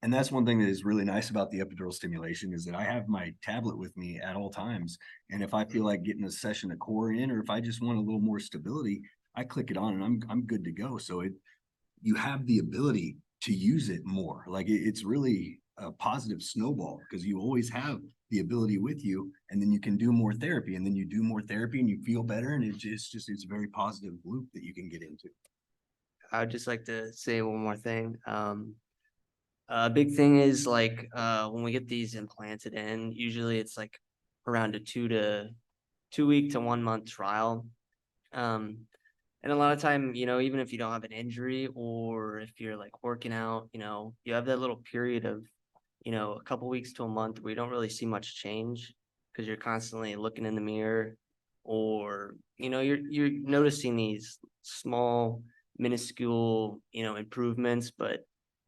And that's one thing that is really nice about the epidural stimulation is that I have my tablet with me at all times. And if I feel like getting a session of core in, or if I just want a little more stability, I click it on and I'm good to go. So you have the ability to use it more. Like it's really a positive snowball because you always have the ability with you, and then you can do more therapy, and then you do more therapy and you feel better. And it's a very positive loop that you can get into. I'd just like to say one more thing. A big thing is like when we get these implanted in, usually it's like around a 2 week to 1 month trial. And a lot of time, even if you don't have an injury or if you're like working out, you have that little period of, a couple weeks to a month where you don't really see much change because you're constantly looking in the mirror, or, you're noticing these small, minuscule, improvements. But,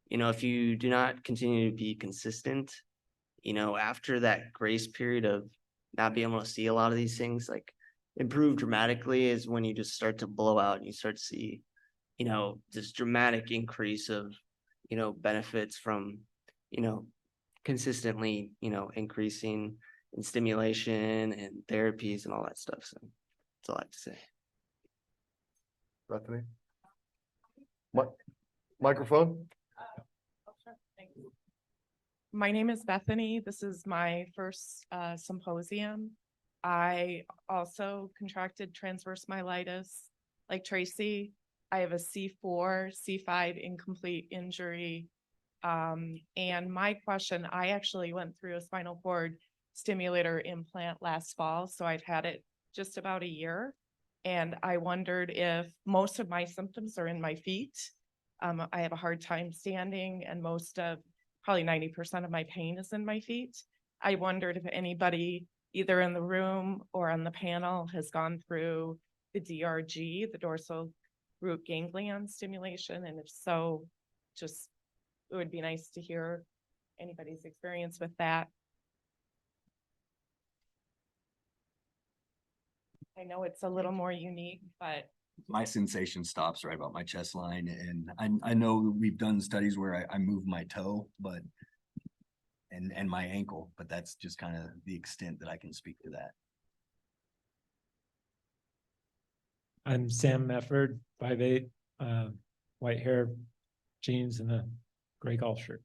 if you do not continue to be consistent, after that grace period of not being able to see a lot of these things, like improve dramatically is when you just start to blow out and you start to see, this dramatic increase of, benefits from, consistently, increasing in stimulation and therapies and all that stuff. So that's all I have to say. Bethany? What? Microphone? My name is Bethany. This is my first symposium. I also contracted transverse myelitis like Tracy. I have a C4, C5 incomplete injury. And my question, I actually went through a spinal cord stimulator implant last fall. So I've had it just about a year. And I wondered if most of my symptoms are in my feet. I have a hard time standing, and probably 90% of my pain is in my feet. I wondered if anybody either in the room or on the panel has gone through the DRG, the dorsal root ganglion stimulation. And if so, it would be nice to hear anybody's experience with that. I know it's a little more unique, but my sensation stops right about my chest line. And I know we've done studies where I move my toe, and my ankle, but that's just kind of the extent that I can speak to that. I'm Sam Mefford, 5'8", white hair, jeans, and a gray golf shirt.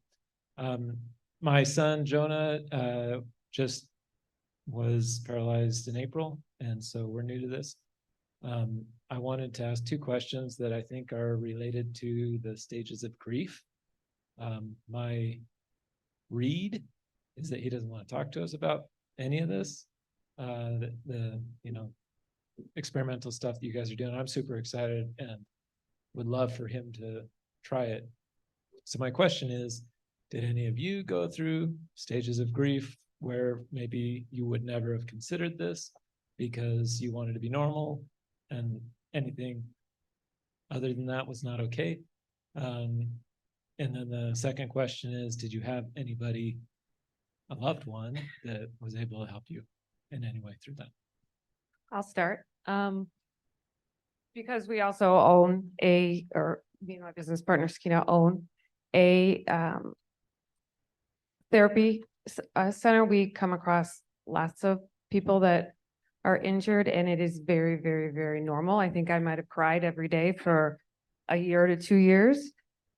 My son, Jonah, just was paralyzed in April, and so we're new to this. I wanted to ask 2 questions that I think are related to the stages of grief. My read is that he doesn't want to talk to us about any of this, the experimental stuff that you guys are doing. I'm super excited and would love for him to try it. So my question is, did any of you go through stages of grief where maybe you would never have considered this because you wanted to be normal and anything other than that was not okay? And then the second question is, did you have anybody, a loved one, that was able to help you in any way through that? I'll start. Because we also own my business partner, Sakina, own a therapy center. We come across lots of people that are injured, and it is very, very, very normal. I think I might have cried every day for a year to 2 years.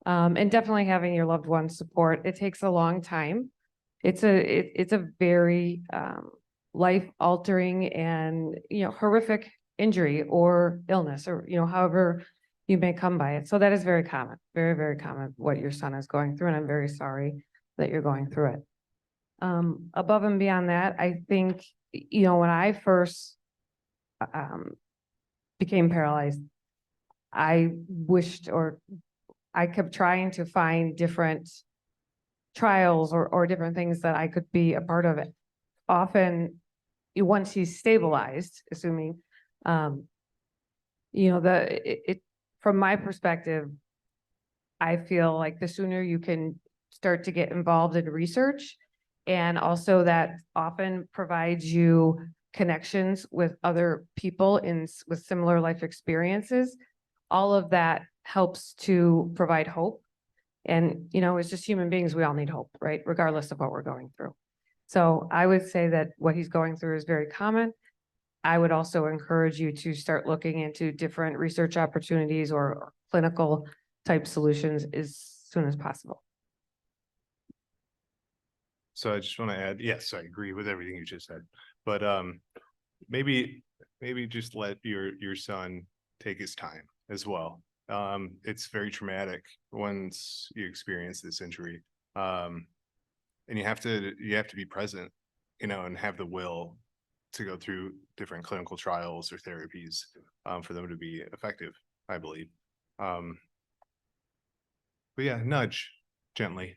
And definitely having your loved one support. It takes a long time. It's a very life-altering and horrific injury or illness, or however you may come by it. So that is very common, very, very common what your son is going through, and I'm very sorry that you're going through it. Above and beyond that, I think when I first became paralyzed, I wished, or I kept trying to find different trials or different things that I could be a part of it. Often, once he's stabilized, assuming you know, from my perspective, I feel like the sooner you can start to get involved in research, and also that often provides you connections with other people with similar life experiences. All of that helps to provide hope. And, you know, it's just human beings, we all need hope, right? Regardless of what we're going through. So I would say that what he's going through is very common. I would also encourage you to start looking into different research opportunities or clinical type solutions as soon as possible. So I just want to add, yes, I agree with everything you just said, but maybe just let your son take his time as well. It's very traumatic once you experience this injury. And you have to be present, you know, and have the will to go through different clinical trials or therapies for them to be effective, I believe. But yeah, nudge gently.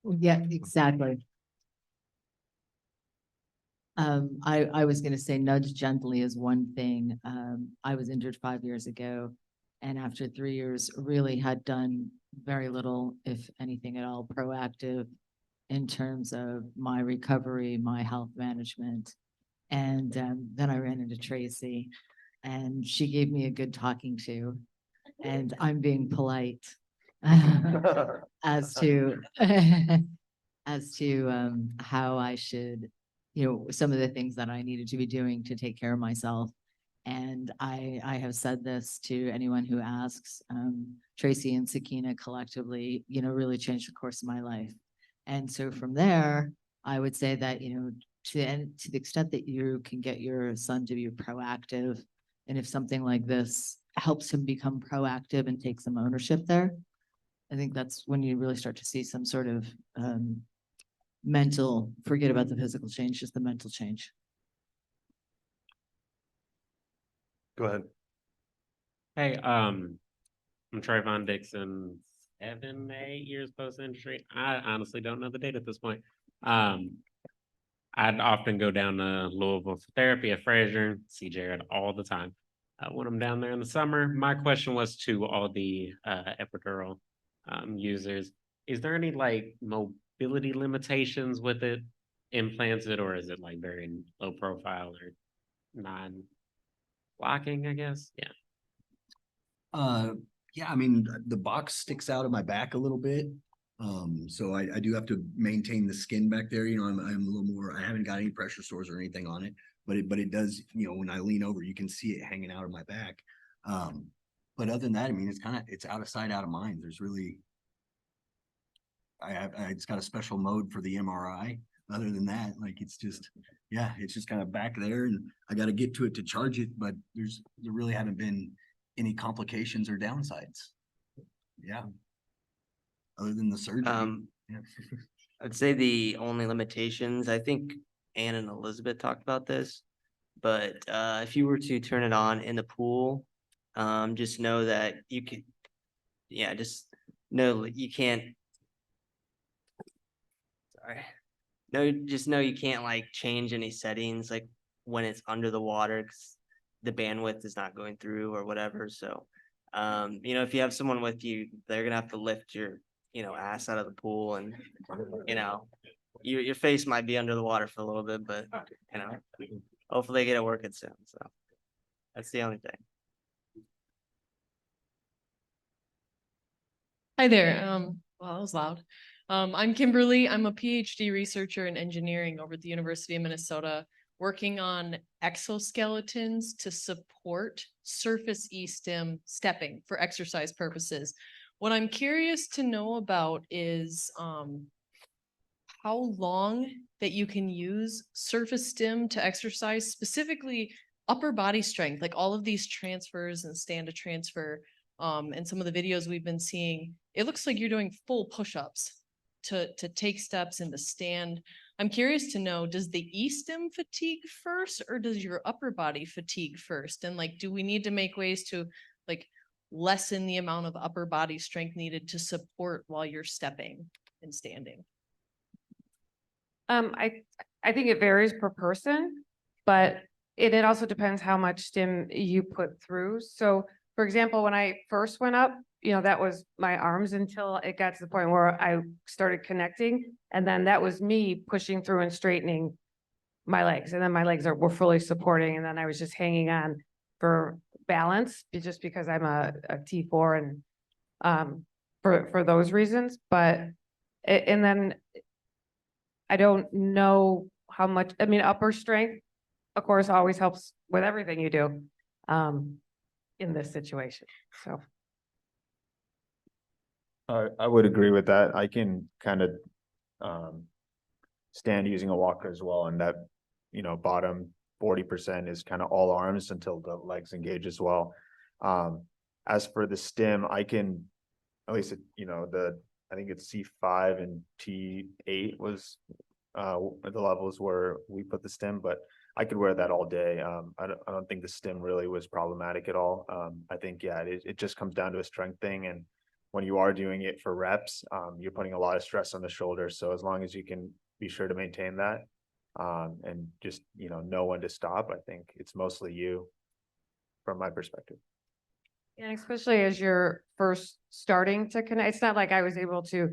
Yeah, exactly. I was gonna say nudge gently is one thing. I was injured 5 years ago, and after 3 years, really had done very little, if anything at all, proactive in terms of my recovery, my health management. And then I ran into Tracy, and she gave me a good talking to, and I'm being polite as to how I should, you know, some of the things that I needed to be doing to take care of myself. And I have said this to anyone who asks. Tracy and Sakina collectively, you know, really changed the course of my life. And so from there, I would say that, you know, to the extent that you can get your son to be proactive, and if something like this helps him become proactive and take some ownership there, I think that's when you really start to see some sort of mental, forget about the physical change, just the mental change. Go ahead. Hey, I'm Trayvon Dixon, 7, 8 years post-injury. I honestly don't know the date at this point. I'd often go down to Louisville for therapy at Fraser, see Jerod all the time. When I'm down there in the summer, my question was to all the epidural users, is there any like mobility limitations with it implanted, or is it like very low profile or non-blocking, I guess? Yeah. Yeah, I mean, the box sticks out of my back a little bit. So I do have to maintain the skin back there. You know, I'm a little more, I haven't got any pressure sores or anything on it, but it does, you know, when I lean over, you can see it hanging out of my back. But other than that, I mean, it's out of sight, out of mind. There's really, it's got a special mode for the MRI. Other than that, like, it's just, yeah, it's just kind of back there, and I got to get to it to charge it, but there really haven't been any complications or downsides. Yeah. Other than the surgery. Yeah. I'd say the only limitations, I think Ann and Elizabeth talked about this, but if you were to turn it on in the pool, just know that you can, yeah, just know you can't, sorry. No, just know you can't like change any settings like when it's under the water, because the bandwidth is not going through or whatever. So, you know, if you have someone with you, they're gonna have to lift your, you know, ass out of the pool, and, you know, your face might be under the water for a little bit, but, you know, hopefully they get it working soon. So that's the only thing. Hi there. Well, that was loud. I'm Kimberly. I'm a PhD researcher in engineering over at the University of Minnesota, working on exoskeletons to support surface E-stim stepping for exercise purposes. What I'm curious to know about is how long that you can use surface stim to exercise, specifically upper body strength, like all of these transfers and stand to transfer, and some of the videos we've been seeing, it looks like you're doing full push-ups to take steps in the stand. I'm curious to know, does the E-stim fatigue first, or does your upper body fatigue first? And like, do we need to make ways to like lessen the amount of upper body strength needed to support while you're stepping and standing? I think it varies per person, but it also depends how much stim you put through. So for example, when I first went up, that was my arms until it got to the point where I started connecting. And then that was me pushing through and straightening my legs. And then my legs were fully supporting. And then I was just hanging on for balance just because I'm a T4 and for those reasons. But, and then I don't know how much, upper strength, of course, always helps with everything you do in this situation. So. I would agree with that. I can kind of stand using a walker as well, and that bottom 40% is kind of all arms until the legs engage as well. As for the stim, I can at least I think it's C5 and T8 was the levels where we put the stim, but I could wear that all day. I don't think the stim really was problematic at all. I think it just comes down to a strength thing, and when you are doing it for reps, you're putting a lot of stress on the shoulders. So as long as you can be sure to maintain that, and just, know when to stop, I think it's mostly you from my perspective. And especially as you're first starting to connect, it's not like I was able to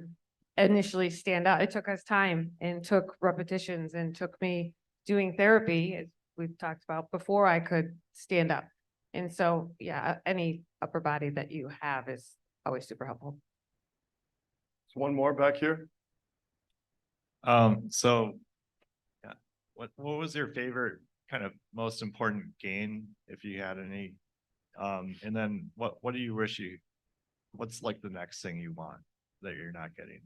initially stand up. It took us time and took repetitions and took me doing therapy, as we've talked about, before I could stand up. And so, yeah, any upper body that you have is always super helpful. So one more back here. So yeah, what was your favorite kind of most important gain, if you had any? And then what do you wish what's like the next thing you want that you're not getting?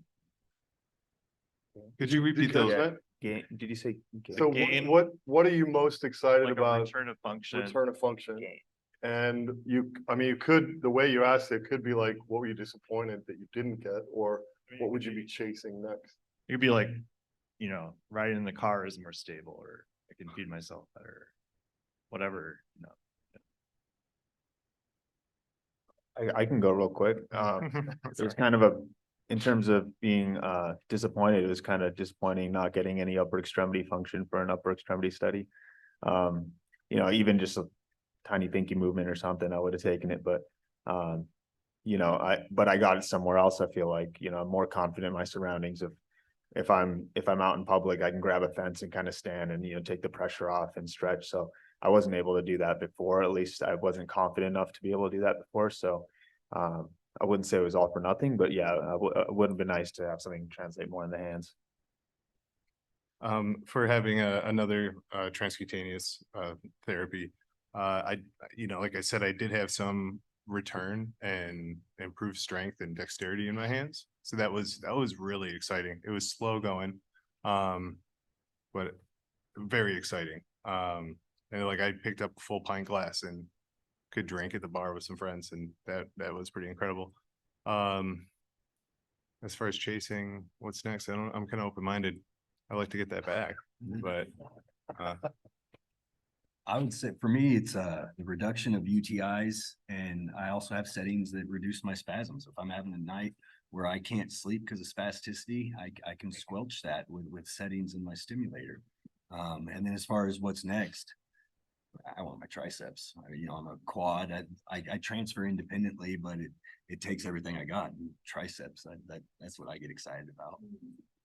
Could you repeat those? Gain, did you say gain? So gain? what are you most excited Like about? a return of function. Return of function. Gain. And you could, the way you asked it could be like, what were you disappointed that you didn't get, or what would you be chasing next? It could be like, riding in the car is more stable, or I can feed myself better, whatever, I can go real quick. It was kind of in terms of being disappointed, it was kind of disappointing not getting any upper extremity function for an upper extremity study. Even just a tiny pinky movement or something, I would have taken it, but I got it somewhere else. I feel like, I'm more confident in my surroundings. If I'm out in public, I can grab a fence and kind of stand and, take the pressure off and stretch. So I wasn't able to do that before. At least I wasn't confident enough to be able to do that before. So I wouldn't say it was all for nothing, but yeah, it would have been nice to have something translate more in the hands. For having another transcutaneous therapy, like I said, I did have some return and improved strength and dexterity in my hands. So that was really exciting. It was slow going, but very exciting. And like I picked up a full pint glass and could drink at the bar with some friends, and that was pretty incredible. As far as chasing what's next, I'm kind of open-minded. I like to get that back, but I would say for me, it's the reduction of UTIs, and I also have settings that reduce my spasms. If I'm having a night where I can't sleep because of spasticity, I can squelch that with settings in my stimulator. And then as far as what's next, I want my triceps. I'm a quad. I transfer independently, but it takes everything I got. And triceps, that's what I get excited about.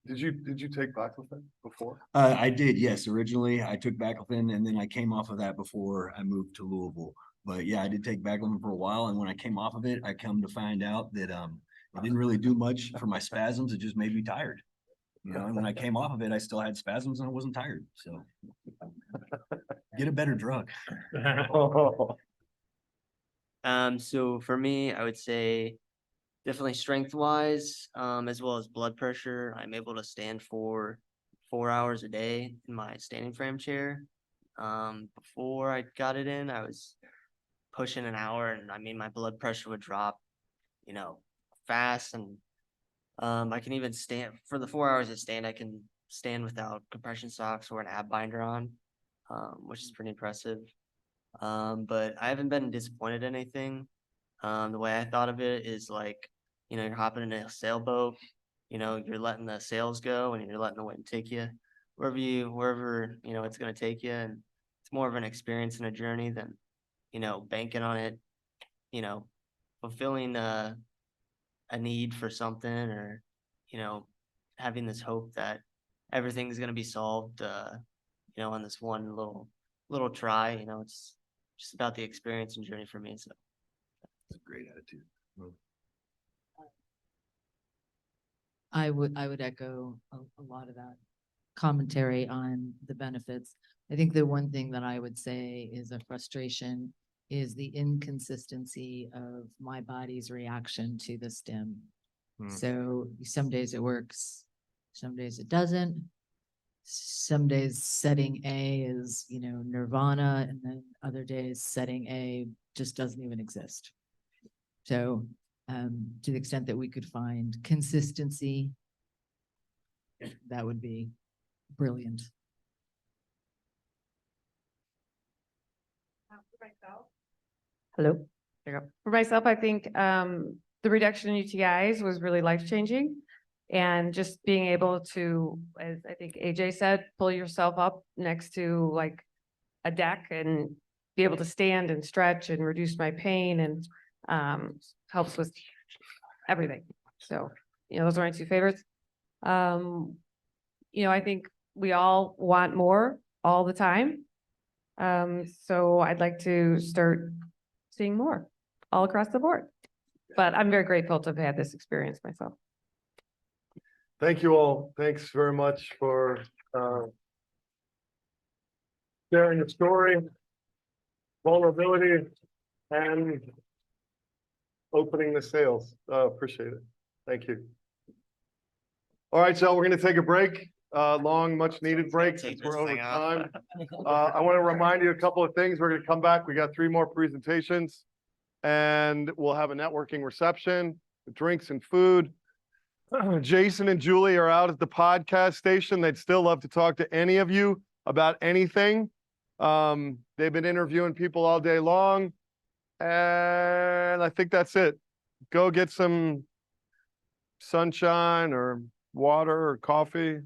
Did you take baclofen before? I did, yes. Originally, I took baclofen, and then I came off of that before I moved to Louisville. But yeah, I did take baclofen for a while, and when I came off of it, I come to find out that it didn't really do much for my spasms. It just made me tired. And when I came off of it, I still had spasms and I wasn't tired. So get a better drug. So for me, I would say definitely strength wise, as well as blood pressure. I'm able to stand for 4 hours a day in my standing frame chair. Before I got it in, I was pushing an hour, and my blood pressure would drop, fast, and I can even stand for the 4 hours I stand. I can stand without compression socks or an ab binder on, which is pretty impressive. But I haven't been disappointed in anything. The way I thought of it is like, you're hopping in a sailboat, you're letting the sails go and you're letting the wind take you wherever, it's going to take you. And it's it's more of an experience and a journey than, banking on it, fulfilling a need for something, or, having this hope that everything's gonna be solved, on this one little try. It's just about the experience and journey for me. So It's a great attitude. I would echo a lot of that commentary on the benefits. I think the one thing that I would say is a frustration is the inconsistency of my body's reaction to the stim. So some days it works, some days it doesn't. Some days setting A is, nirvana, and then other days setting A just doesn't even exist. So to the extent that we could find consistency, that would be brilliant. Hello. There you go. For myself, I think the reduction in UTIs was really life-changing. And just being able to, as I think Ajay said, pull yourself up next to like a deck and be able to stand and stretch and reduce my pain, and helps with everything. So, those are my two favorites. I think we all want more all the time. So I'd like to start seeing more all across the board. But I'm very grateful to have had this experience myself. Thank you all. Thanks very much for sharing the story, vulnerability, and opening the sales. Appreciate it. Thank you. All right, so we're going to take a break, long, much needed break since we're over time. I want to remind you a couple of things. We're going to come back. We got 3 more presentations, and we'll have a networking reception, drinks and food. Jason and Julie are out at the podcast station. They'd still love to talk to any of you about anything. They've been interviewing people all day long, and I think that's it. Go get some sunshine or water or coffee.